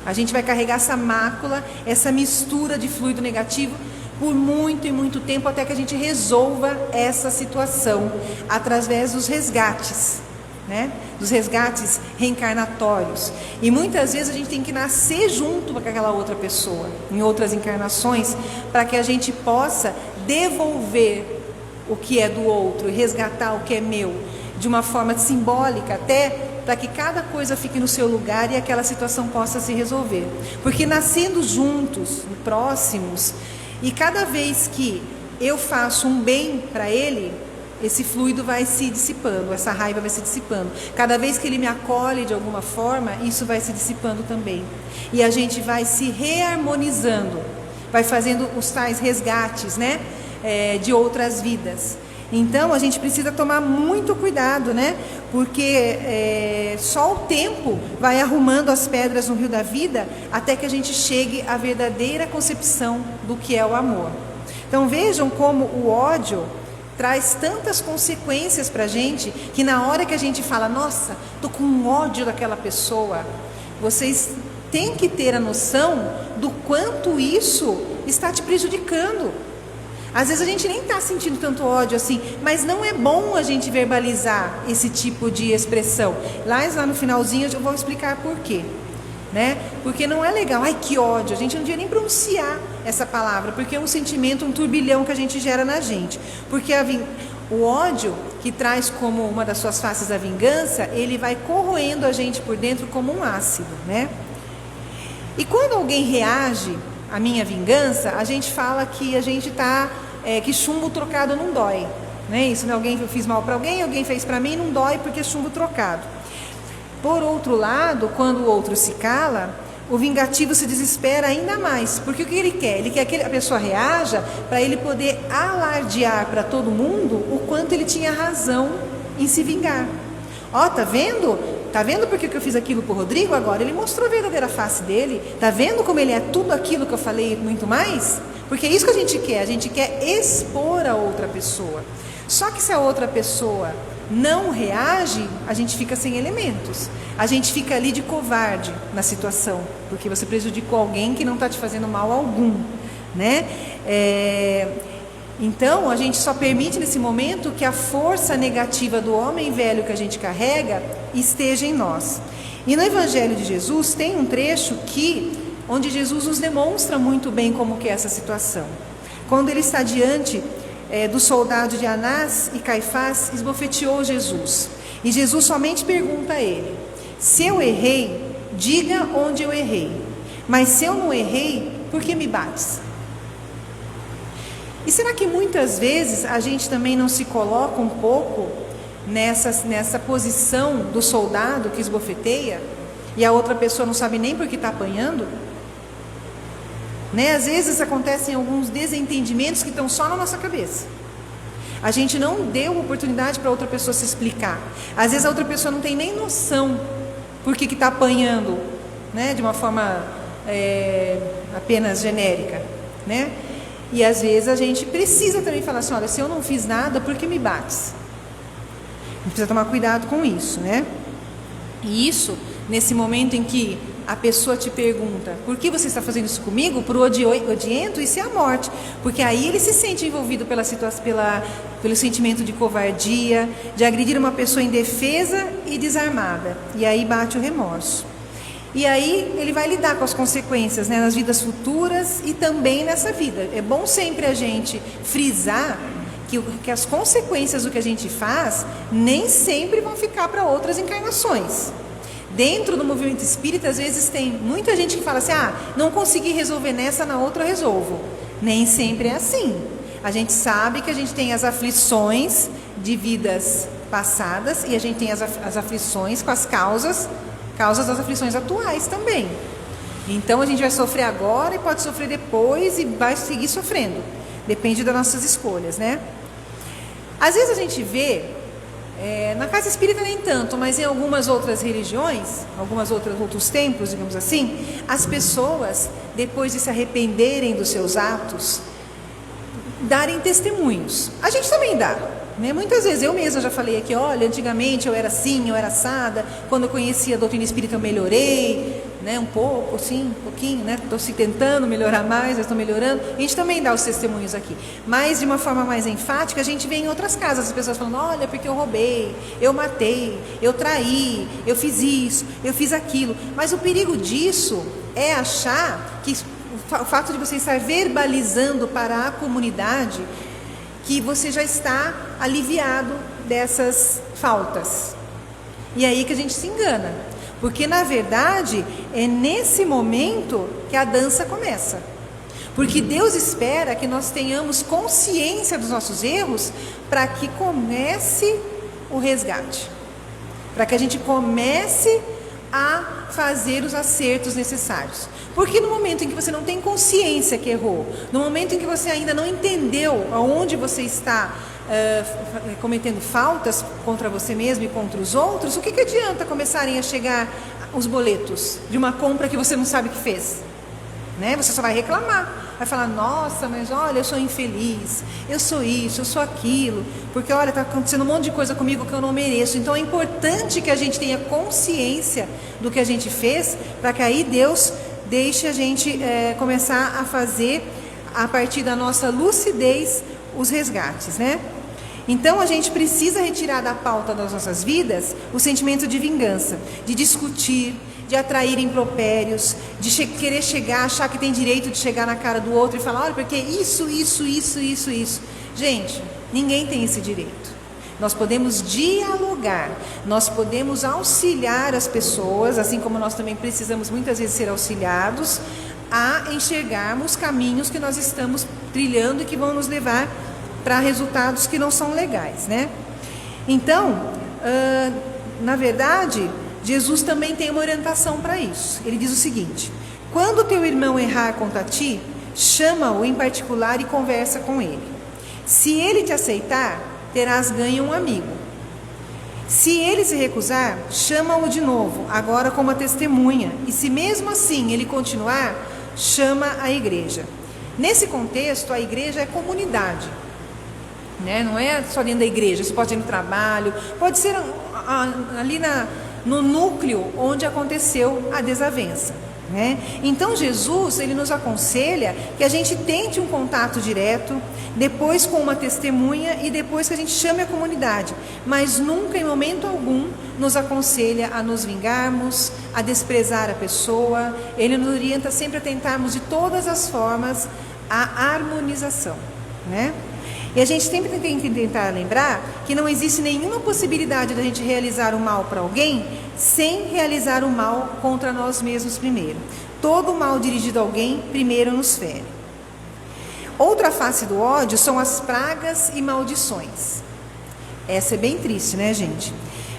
A gente vai carregar essa mácula, essa mistura de fluido negativo por muito e muito tempo, até que a gente resolva essa situação através dos resgates, né? Dos resgates reencarnatórios. E muitas vezes a gente tem que nascer junto com aquela outra pessoa, em outras encarnações, para que a gente possa devolver o que é do outro e resgatar o que é meu, de uma forma simbólica até, para que cada coisa fique no seu lugar e aquela situação possa se resolver. Porque nascendo juntos, próximos, e cada vez que eu faço um bem para ele, esse fluido vai se dissipando, essa raiva vai se dissipando. Cada vez que ele me acolhe de alguma forma, isso vai se dissipando também. E a gente vai se reharmonizando, vai fazendo os tais resgates, né? De outras vidas. Então, a gente precisa tomar muito cuidado, né? Porque só o tempo vai arrumando as pedras no rio da vida até que a gente chegue à verdadeira concepção do que é o amor. Então, vejam como o ódio traz tantas consequências para a gente, que na hora que a gente fala, nossa, tô com um ódio daquela pessoa, vocês têm que ter a noção do quanto isso está te prejudicando. Às vezes a gente nem está sentindo tanto ódio assim, mas não é bom a gente verbalizar esse tipo de expressão. Lá no finalzinho eu vou explicar por quê, né? Porque não é legal, ai que ódio, a gente não devia nem pronunciar essa palavra, porque é um sentimento, um turbilhão que a gente gera na gente. Porque o ódio, que traz como uma das suas faces a vingança, ele vai corroendo a gente por dentro como um ácido, né? E quando alguém reage à minha vingança, a gente fala que a gente está, que chumbo trocado não dói, né? Isso, né? Eu fiz mal para alguém fez para mim, não dói porque é chumbo trocado. Por outro lado, quando o outro se cala, o vingativo se desespera ainda mais, porque o que ele quer? Ele quer que a pessoa reaja para ele poder alardear para todo mundo o quanto ele tinha razão em se vingar. Ó, tá vendo? Tá vendo porque que eu fiz aquilo pro Rodrigo agora? Ele mostrou a verdadeira face dele. Tá vendo como ele é tudo aquilo que eu falei e muito mais? Porque é isso que a gente quer expor a outra pessoa. Só que se a outra pessoa não reage, a gente fica sem elementos. A gente fica ali de covarde na situação, porque você prejudicou alguém que não está te fazendo mal algum, né? Então, a gente só permite nesse momento que a força negativa do homem velho que a gente carrega esteja em nós. E no Evangelho de Jesus tem um trecho onde Jesus nos demonstra muito bem como que é essa situação. Quando ele está diante do soldado de Anás e Caifás, esbofeteou Jesus. E Jesus somente pergunta a ele: se eu errei, diga onde eu errei. Mas se eu não errei, por que me bates? E será que muitas vezes a gente também não se coloca um pouco nessa posição do soldado que esbofeteia e a outra pessoa não sabe nem por que está apanhando? Né? Às vezes acontecem alguns desentendimentos que estão só na nossa cabeça. A gente não deu oportunidade para outra pessoa se explicar. Às vezes a outra pessoa não tem nem noção por que está apanhando, né? De uma forma apenas genérica, né? E às vezes a gente precisa também falar assim: olha, se eu não fiz nada, por que me bates? A gente precisa tomar cuidado com isso, né? E isso, nesse momento em que a pessoa te pergunta: por que você está fazendo isso comigo? Por odiento, isso é a morte. Porque aí ele se sente envolvido pelo sentimento de covardia, de agredir uma pessoa indefesa e desarmada. E aí bate o remorso. E aí ele vai lidar com as consequências, né, nas vidas futuras e também nessa vida. É bom sempre a gente frisar que as consequências do que a gente faz nem sempre vão ficar para outras encarnações. Dentro do movimento espírita, às vezes tem muita gente que fala assim: não consegui resolver nessa, na outra eu resolvo. Nem sempre é assim. A gente sabe que a gente tem as aflições de vidas passadas e a gente tem as aflições com as causas das aflições atuais também. Então a gente vai sofrer agora e pode sofrer depois e vai seguir sofrendo. Depende das nossas escolhas, né? Às vezes a gente vê, na casa espírita nem tanto, mas em algumas outras religiões, outros templos, digamos assim, as pessoas, depois de se arrependerem dos seus atos, darem testemunhos. A gente também dá. Muitas vezes, eu mesma já falei aqui: olha, antigamente eu era assim, eu era assada, quando eu conheci a doutrina espírita eu melhorei, né, um pouco, sim, um pouquinho, né, estou se tentando melhorar mais, eu estou melhorando. A gente também dá os testemunhos aqui, mas de uma forma mais enfática a gente vê em outras casas, as pessoas falando: olha, porque eu roubei, eu matei, eu traí, eu fiz isso, eu fiz aquilo. Mas o perigo disso é achar que o fato de você estar verbalizando para a comunidade que você já está aliviado dessas faltas. E aí que a gente se engana, porque na verdade é nesse momento que a dança começa. Porque Deus espera que nós tenhamos consciência dos nossos erros para que comece o resgate, para que a gente comece a fazer os acertos necessários. Porque no momento em que você não tem consciência que errou, no momento em que você ainda não entendeu aonde você está cometendo faltas contra você mesmo e contra os outros, o que adianta começarem a chegar os boletos de uma compra que você não sabe que fez? né? Você só vai reclamar, vai falar, nossa, mas olha, eu sou infeliz, eu sou isso, eu sou aquilo, porque olha, está acontecendo um monte de coisa comigo que eu não mereço. Então é importante que a gente tenha consciência do que a gente fez, para que aí Deus deixe a gente começar a fazer, a partir da nossa lucidez, os resgates, né? Então a gente precisa retirar da pauta das nossas vidas o sentimento de vingança, de discutir, de atrair impropérios, de querer chegar, achar que tem direito de chegar na cara do outro e falar, olha, porque isso. Gente, ninguém tem esse direito. Nós podemos dialogar, nós podemos auxiliar as pessoas, assim como nós também precisamos muitas vezes ser auxiliados a enxergarmos caminhos que nós estamos trilhando e que vão nos levar para resultados que não são legais, né? Então, na verdade, Jesus também tem uma orientação para isso. Ele diz o seguinte: quando teu irmão errar contra ti, chama-o em particular e conversa com ele. Se ele te aceitar, terás ganho um amigo. Se ele se recusar, chama-o de novo, agora como uma testemunha. E se mesmo assim ele continuar, chama a igreja. Nesse contexto, a igreja é comunidade, né? Não é só dentro da igreja, você pode ir no trabalho, pode ser ali no núcleo onde aconteceu a desavença, né? Então Jesus, ele nos aconselha que a gente tente um contato direto, depois com uma testemunha e depois que a gente chame a comunidade, mas nunca, em momento algum, nos aconselha a nos vingarmos, a desprezar a pessoa. Ele nos orienta sempre a tentarmos de todas as formas a harmonização, né? E a gente sempre tem que tentar lembrar que não existe nenhuma possibilidade da gente realizar o mal para alguém sem realizar o mal contra nós mesmos primeiro. Todo mal dirigido a alguém primeiro nos fere. Outra face do ódio são as pragas e maldições. Essa é bem triste, né, gente?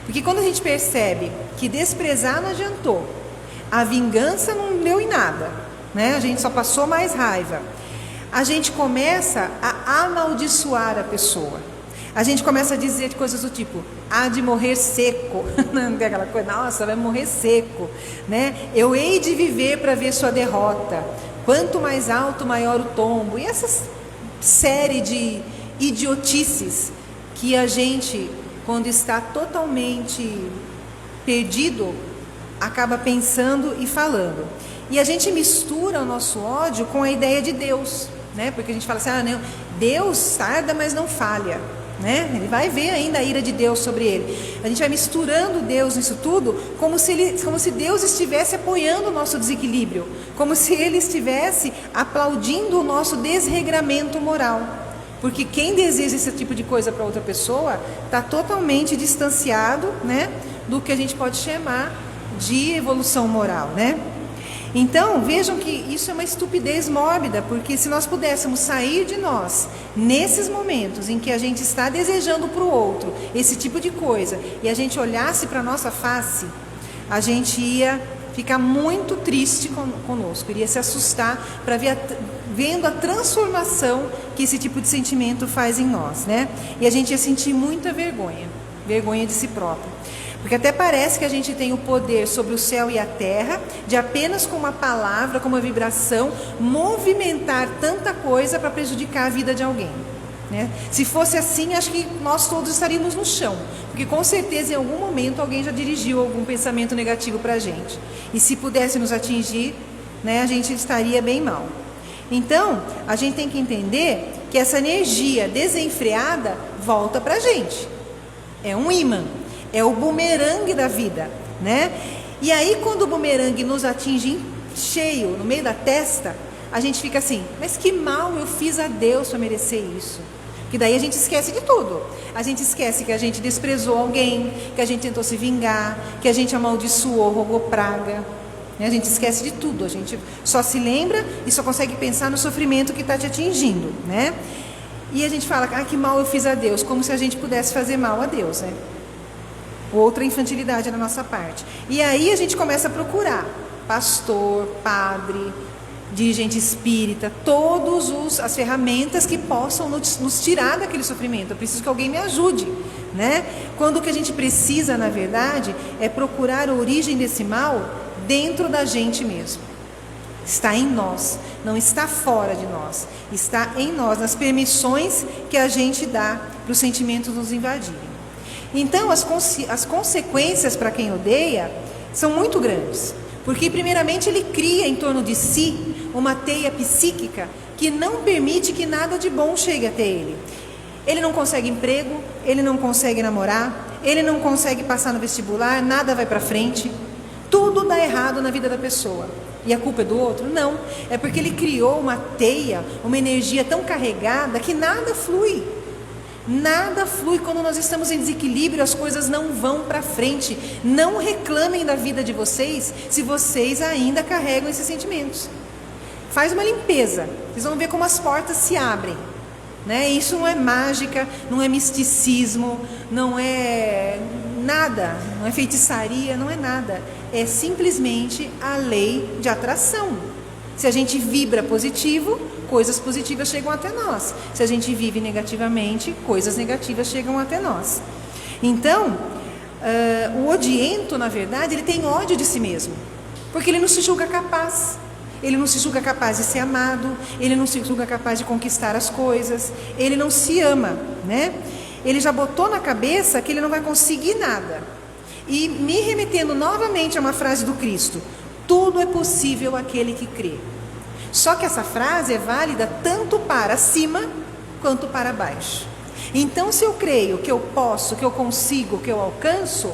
Porque quando a gente percebe que desprezar não adiantou, a vingança não deu em nada, né? A gente só passou mais raiva. A gente começa a amaldiçoar a pessoa. A gente começa a dizer coisas do tipo, há de morrer seco. Não tem aquela coisa, nossa, vai morrer seco, né? Eu hei de viver para ver sua derrota. Quanto mais alto, maior o tombo. E essa série de idiotices que a gente, quando está totalmente perdido, acaba pensando e falando. E a gente mistura o nosso ódio com a ideia de Deus, né? Porque a gente fala assim, não, Deus tarda, mas não falha, né? Ele vai ver ainda a ira de Deus sobre ele. A gente vai misturando Deus nisso tudo, como se Deus estivesse apoiando o nosso desequilíbrio, como se Ele estivesse aplaudindo o nosso desregramento moral. Porque quem deseja esse tipo de coisa para outra pessoa está totalmente distanciado, né, do que a gente pode chamar de evolução moral, né? Então, vejam que isso é uma estupidez mórbida, porque se nós pudéssemos sair de nós, nesses momentos em que a gente está desejando para o outro esse tipo de coisa, e a gente olhasse para a nossa face, a gente ia ficar muito triste conosco, iria se assustar para vendo a transformação que esse tipo de sentimento faz em nós, né? E a gente ia sentir muita vergonha de si próprio. Porque até parece que a gente tem o poder sobre o céu e a terra, de apenas com uma palavra, com uma vibração, movimentar tanta coisa para prejudicar a vida de alguém, né? Se fosse assim, acho que nós todos estaríamos no chão, porque com certeza em algum momento alguém já dirigiu algum pensamento negativo para a gente. E se pudesse nos atingir, né, a gente estaria bem mal. Então, a gente tem que entender que essa energia desenfreada volta para a gente. É um ímã. É o bumerangue da vida, né? E aí, quando o bumerangue nos atinge cheio, no meio da testa, a gente fica assim, mas que mal eu fiz a Deus para merecer isso? Que daí a gente esquece de tudo. A gente esquece que a gente desprezou alguém, que a gente tentou se vingar, que a gente amaldiçoou, rogou praga. A gente esquece de tudo, a gente só se lembra e só consegue pensar no sofrimento que está te atingindo, né? E a gente fala, que mal eu fiz a Deus, como se a gente pudesse fazer mal a Deus, né? Outra infantilidade da nossa parte. E aí a gente começa a procurar pastor, padre, dirigente espírita, todas as ferramentas que possam nos tirar daquele sofrimento. Eu preciso que alguém me ajude, né? Quando o que a gente precisa, na verdade, é procurar a origem desse mal dentro da gente mesmo. Está em nós, não está fora de nós, está em nós, nas permissões que a gente dá para os sentimentos nos invadirem. Então, as consequências para quem odeia são muito grandes, porque primeiramente ele cria em torno de si uma teia psíquica que não permite que nada de bom chegue até ele. Ele não consegue emprego, ele não consegue namorar, ele não consegue passar no vestibular, nada vai para frente, tudo dá errado na vida da pessoa. E a culpa é do outro? Não, é porque ele criou uma teia, uma energia tão carregada que nada flui. Nada flui. Quando nós estamos em desequilíbrio, as coisas não vão para frente. Não reclamem da vida de vocês se vocês ainda carregam esses sentimentos. Faz uma limpeza, vocês vão ver como as portas se abrem, né? Isso não é mágica, não é misticismo, não é nada, não é feitiçaria, não é nada. É simplesmente a lei de atração. Se a gente vibra positivo, coisas positivas chegam até nós. Se a gente vive negativamente, coisas negativas chegam até nós. Então, o odiento, na verdade, ele tem ódio de si mesmo, porque ele não se julga capaz. Ele não se julga capaz de ser amado, ele não se julga capaz de conquistar as coisas, ele não se ama, né? Ele já botou na cabeça que ele não vai conseguir nada. E me remetendo novamente a uma frase do Cristo: tudo é possível àquele que crê. Só que essa frase é válida tanto para cima quanto para baixo. Então, se eu creio que eu posso, que eu consigo, que eu alcanço,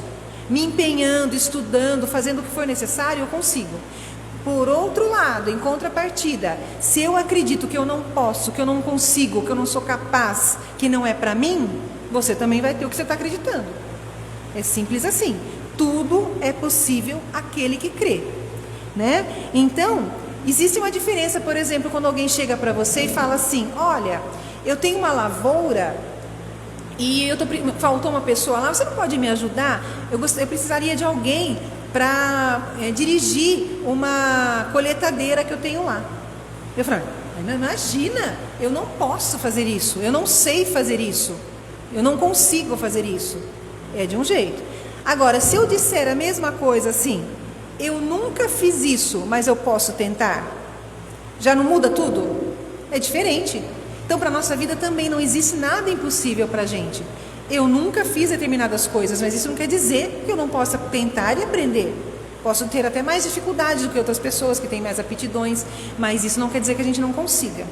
me empenhando, estudando, fazendo o que for necessário, eu consigo. Por outro lado, em contrapartida, se eu acredito que eu não posso, que eu não consigo, que eu não sou capaz, que não é para mim, você também vai ter o que você está acreditando. É simples assim. Tudo é possível àquele que crê, né? Então, existe uma diferença, por exemplo, quando alguém chega para você e fala assim: olha, eu tenho uma lavoura e faltou uma pessoa lá, você não pode me ajudar? Eu precisaria de alguém para dirigir uma colheitadeira que eu tenho lá. Eu falo: imagina, eu não posso fazer isso, eu não sei fazer isso, eu não consigo fazer isso. É de um jeito. Agora, se eu disser a mesma coisa assim: eu nunca fiz isso, mas eu posso tentar, já não muda tudo? É diferente. Então, para a nossa vida também não existe nada impossível para a gente. Eu nunca fiz determinadas coisas, mas isso não quer dizer que eu não possa tentar e aprender. Posso ter até mais dificuldades do que outras pessoas que têm mais aptidões, mas isso não quer dizer que a gente não consiga,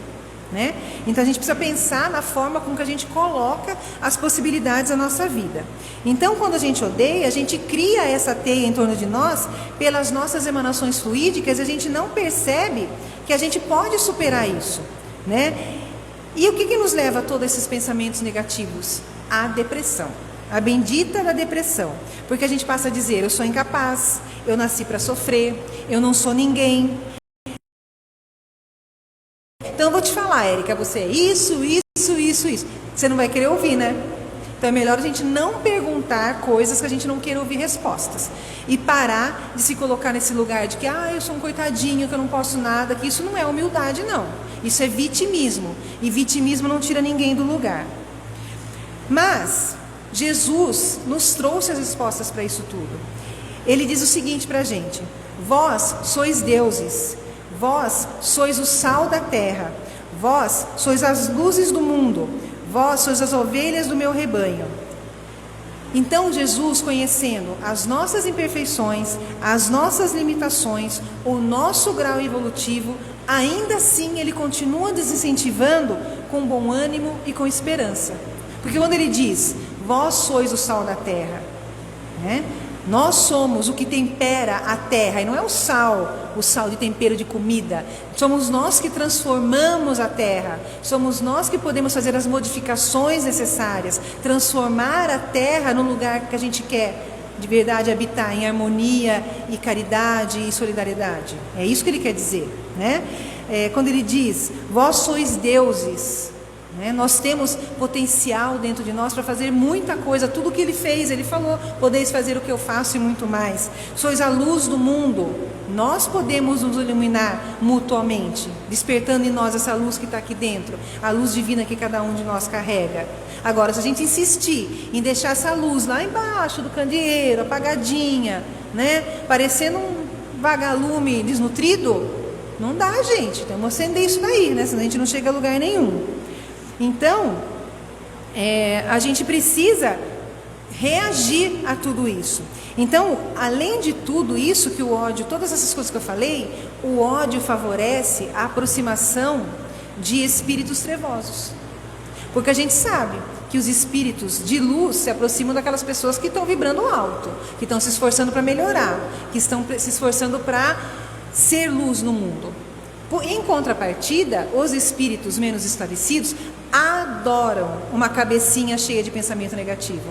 né? Então a gente precisa pensar na forma com que a gente coloca as possibilidades da nossa vida. Então, quando a gente odeia, a gente cria essa teia em torno de nós pelas nossas emanações fluídicas, e a gente não percebe que a gente pode superar isso, né? E o que nos leva a todos esses pensamentos negativos? A depressão, a bendita da depressão, porque a gente passa a dizer: eu sou incapaz, eu nasci para sofrer, eu não sou ninguém. Então eu vou te falar, Érica, você é isso. Você não vai querer ouvir, né? Então é melhor a gente não perguntar coisas que a gente não queira ouvir respostas, e parar de se colocar nesse lugar de que eu sou um coitadinho, que eu não posso nada, que isso não é humildade, não. Isso é vitimismo, e vitimismo não tira ninguém do lugar. Mas Jesus nos trouxe as respostas para isso tudo. Ele diz o seguinte para a gente: vós sois deuses, vós sois o sal da terra, vós sois as luzes do mundo, vós sois as ovelhas do meu rebanho. Então Jesus, conhecendo as nossas imperfeições, as nossas limitações, o nosso grau evolutivo, ainda assim ele continua desincentivando com bom ânimo e com esperança. Porque quando ele diz: vós sois o sal da terra, né? Nós somos o que tempera a terra, e não é o sal de tempero de comida. Somos nós que transformamos a terra, somos nós que podemos fazer as modificações necessárias, transformar a terra no lugar que a gente quer de verdade habitar, em harmonia e caridade e solidariedade. É isso que ele quer dizer, né? Quando ele diz: vós sois deuses, né? Nós temos potencial dentro de nós para fazer muita coisa. Tudo que ele fez, ele falou: podeis fazer o que eu faço e muito mais. Sois a luz do mundo. Nós podemos nos iluminar mutuamente, despertando em nós essa luz que está aqui dentro, a luz divina que cada um de nós carrega. Agora, se a gente insistir em deixar essa luz lá embaixo do candeeiro, apagadinha, né, parecendo um vagalume desnutrido, Não dá, gente. Então, vamos acender isso daí, né? Senão a gente não chega a lugar nenhum. Então, a gente precisa reagir a tudo isso. Então, além de tudo isso que o ódio, todas essas coisas que eu falei, o ódio favorece a aproximação de espíritos trevosos. Porque a gente sabe que os espíritos de luz se aproximam daquelas pessoas que estão vibrando alto, que estão se esforçando para melhorar, que estão se esforçando para ser luz no mundo. Em contrapartida, os espíritos menos esclarecidos adoram uma cabecinha cheia de pensamento negativo.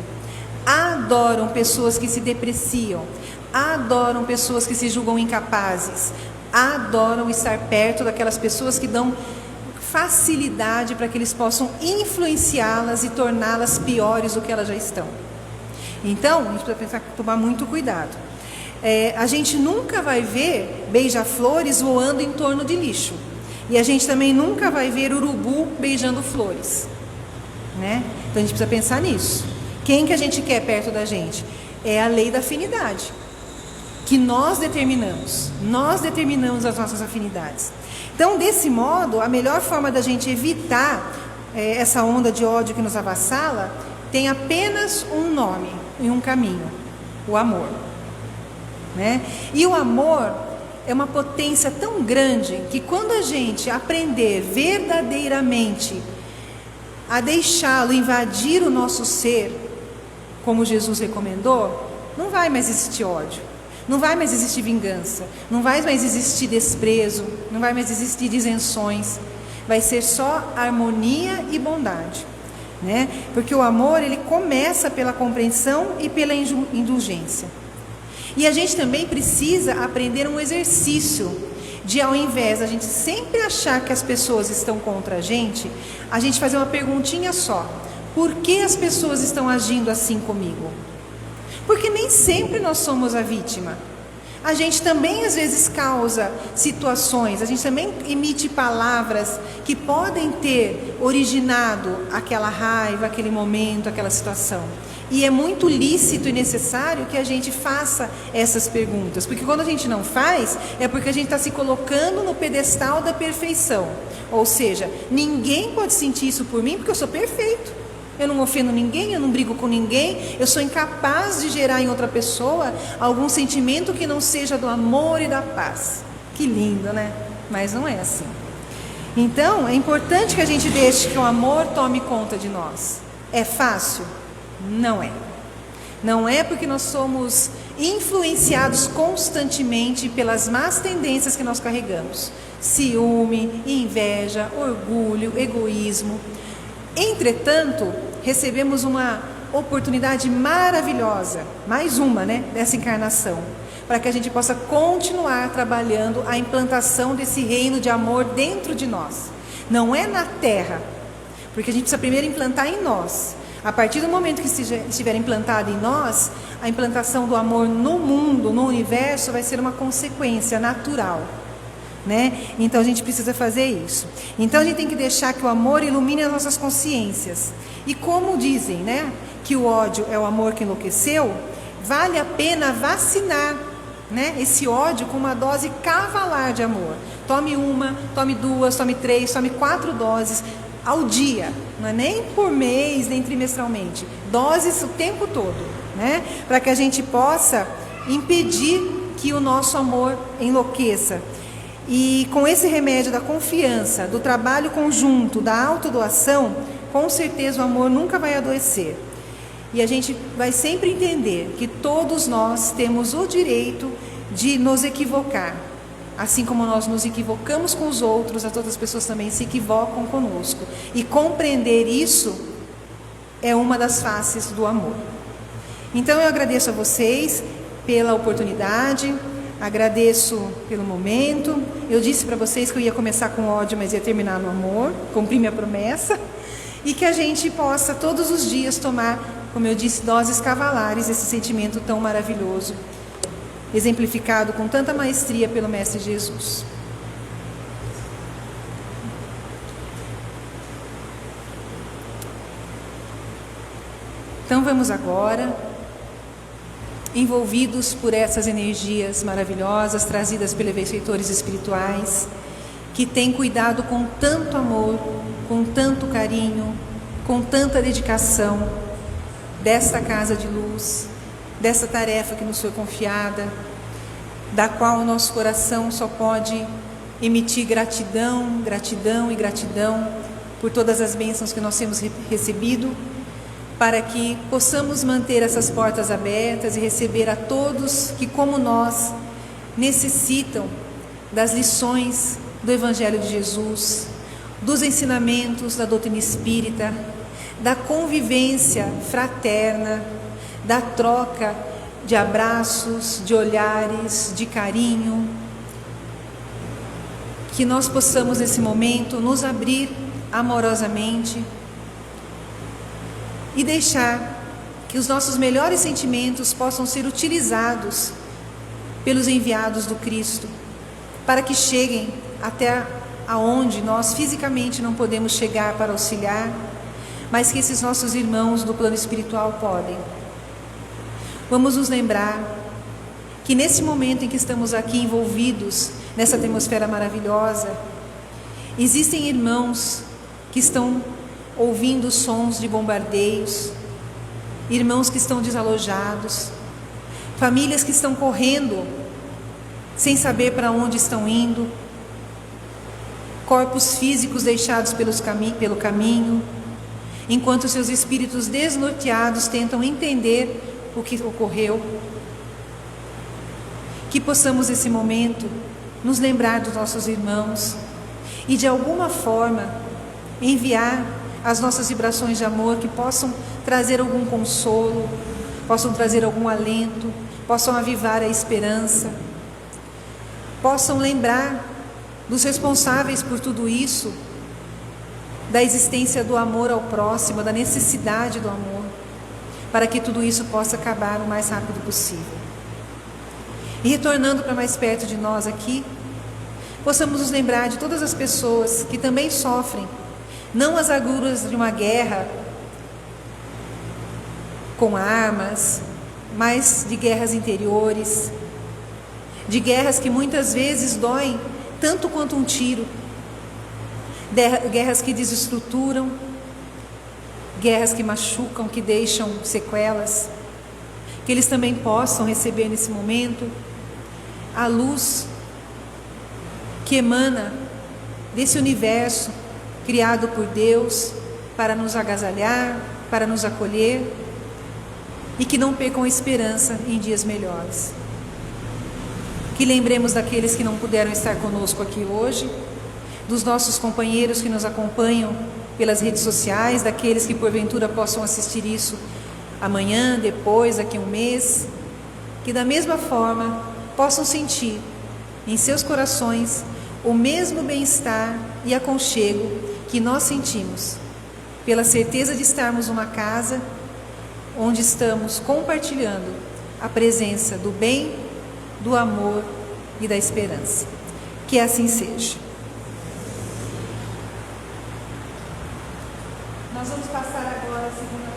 Adoram pessoas que se depreciam, adoram pessoas que se julgam incapazes, adoram estar perto daquelas pessoas que dão facilidade para que eles possam influenciá-las e torná-las piores do que elas já estão. Então, a gente precisa tomar muito cuidado. A gente nunca vai ver beija-flores voando em torno de lixo. E a gente também nunca vai ver urubu beijando flores, né? Então a gente precisa pensar nisso. Quem que a gente quer perto da gente? É a lei da afinidade, que nós determinamos as nossas afinidades. Então, desse modo, a melhor forma da gente evitar essa onda de ódio que nos avassala tem apenas um nome e um caminho: o amor, né? E o amor é uma potência tão grande que quando a gente aprender verdadeiramente a deixá-lo invadir o nosso ser, como Jesus recomendou, não vai mais existir ódio, não vai mais existir vingança, não vai mais existir desprezo, não vai mais existir isenções, vai ser só harmonia e bondade, né? Porque o amor, ele começa pela compreensão e pela indulgência. E a gente também precisa aprender um exercício de, ao invés da gente sempre achar que as pessoas estão contra a gente fazer uma perguntinha só: por que as pessoas estão agindo assim comigo? Porque nem sempre nós somos a vítima. A gente também às vezes causa situações, a gente também emite palavras que podem ter originado aquela raiva, aquele momento, aquela situação. E é muito lícito e necessário que a gente faça essas perguntas, porque quando a gente não faz, é porque a gente está se colocando no pedestal da perfeição. Ou seja, ninguém pode sentir isso por mim porque eu sou perfeito. Eu não ofendo ninguém, eu não brigo com ninguém, eu sou incapaz de gerar em outra pessoa algum sentimento que não seja do amor e da paz. Que lindo, né? Mas não é assim. Então, é importante que a gente deixe que o amor tome conta de nós. É fácil? Não é. Não é porque nós somos influenciados constantemente pelas más tendências que nós carregamos. Ciúme, inveja, orgulho, egoísmo. Entretanto, recebemos uma oportunidade maravilhosa, mais uma, né, dessa encarnação, para que a gente possa continuar trabalhando a implantação desse reino de amor dentro de nós. Não é na terra, porque a gente precisa primeiro implantar em nós. A partir do momento que estiver implantado em nós, a implantação do amor no mundo, no universo, vai ser uma consequência natural, né? Então a gente precisa fazer isso. Então a gente tem que deixar que o amor ilumine as nossas consciências. E como dizem, né, que o ódio é o amor que enlouqueceu, vale a pena vacinar, né, esse ódio com uma dose cavalar de amor. Tome uma, tome duas, tome três, tome 4 doses ao dia, não é nem por mês, nem trimestralmente, doses o tempo todo, né? Para que a gente possa impedir que o nosso amor enlouqueça. E com esse remédio da confiança, do trabalho conjunto, da autodoação, com certeza o amor nunca vai adoecer. E a gente vai sempre entender que todos nós temos o direito de nos equivocar. Assim como nós nos equivocamos com os outros, as outras pessoas também se equivocam conosco. E compreender isso é uma das faces do amor. Então eu agradeço a vocês pela oportunidade, agradeço pelo momento. Eu disse para vocês que eu ia começar com ódio, mas ia terminar no amor, cumpri minha promessa. E que a gente possa todos os dias tomar, como eu disse, doses cavalares desse sentimento tão maravilhoso, exemplificado com tanta maestria pelo Mestre Jesus. Então vamos agora envolvidos por essas energias maravilhosas trazidas pelos benfeitores espirituais, que têm cuidado com tanto amor, com tanto carinho, com tanta dedicação desta casa de luz, dessa tarefa que nos foi confiada, da qual o nosso coração só pode emitir gratidão, gratidão e gratidão por todas as bênçãos que nós temos recebido, para que possamos manter essas portas abertas e receber a todos que, como nós, necessitam das lições do Evangelho de Jesus, dos ensinamentos da doutrina espírita, da convivência fraterna, da troca de abraços, de olhares, de carinho. Que nós possamos nesse momento nos abrir amorosamente e deixar que os nossos melhores sentimentos possam ser utilizados pelos enviados do Cristo, para que cheguem até aonde nós fisicamente não podemos chegar para auxiliar, mas que esses nossos irmãos do plano espiritual podem. Vamos nos lembrar que nesse momento em que estamos aqui envolvidos nessa atmosfera maravilhosa, existem irmãos que estão ouvindo sons de bombardeios, irmãos que estão desalojados, famílias que estão correndo sem saber para onde estão indo, corpos físicos deixados pelo caminho, enquanto seus espíritos desnorteados tentam entender o que ocorreu. Que possamos nesse momento nos lembrar dos nossos irmãos e de alguma forma enviar as nossas vibrações de amor que possam trazer algum consolo, possam trazer algum alento, possam avivar a esperança, possam lembrar dos responsáveis por tudo isso, da existência do amor ao próximo, da necessidade do amor, para que tudo isso possa acabar o mais rápido possível. E retornando para mais perto de nós aqui, possamos nos lembrar de todas as pessoas que também sofrem, não as agruras de uma guerra com armas, mas de guerras interiores, de guerras que muitas vezes doem tanto quanto um tiro, guerras que desestruturam, guerras que machucam, que deixam sequelas, que eles também possam receber nesse momento a luz que emana desse universo criado por Deus para nos agasalhar, para nos acolher, e que não percam a esperança em dias melhores. Que lembremos daqueles que não puderam estar conosco aqui hoje, dos nossos companheiros que nos acompanham pelas redes sociais, daqueles que porventura possam assistir isso amanhã, depois, daqui a um mês, que da mesma forma possam sentir em seus corações o mesmo bem-estar e aconchego que nós sentimos, pela certeza de estarmos numa casa onde estamos compartilhando a presença do bem, do amor e da esperança. Que assim seja. Nós vamos passar agora a segunda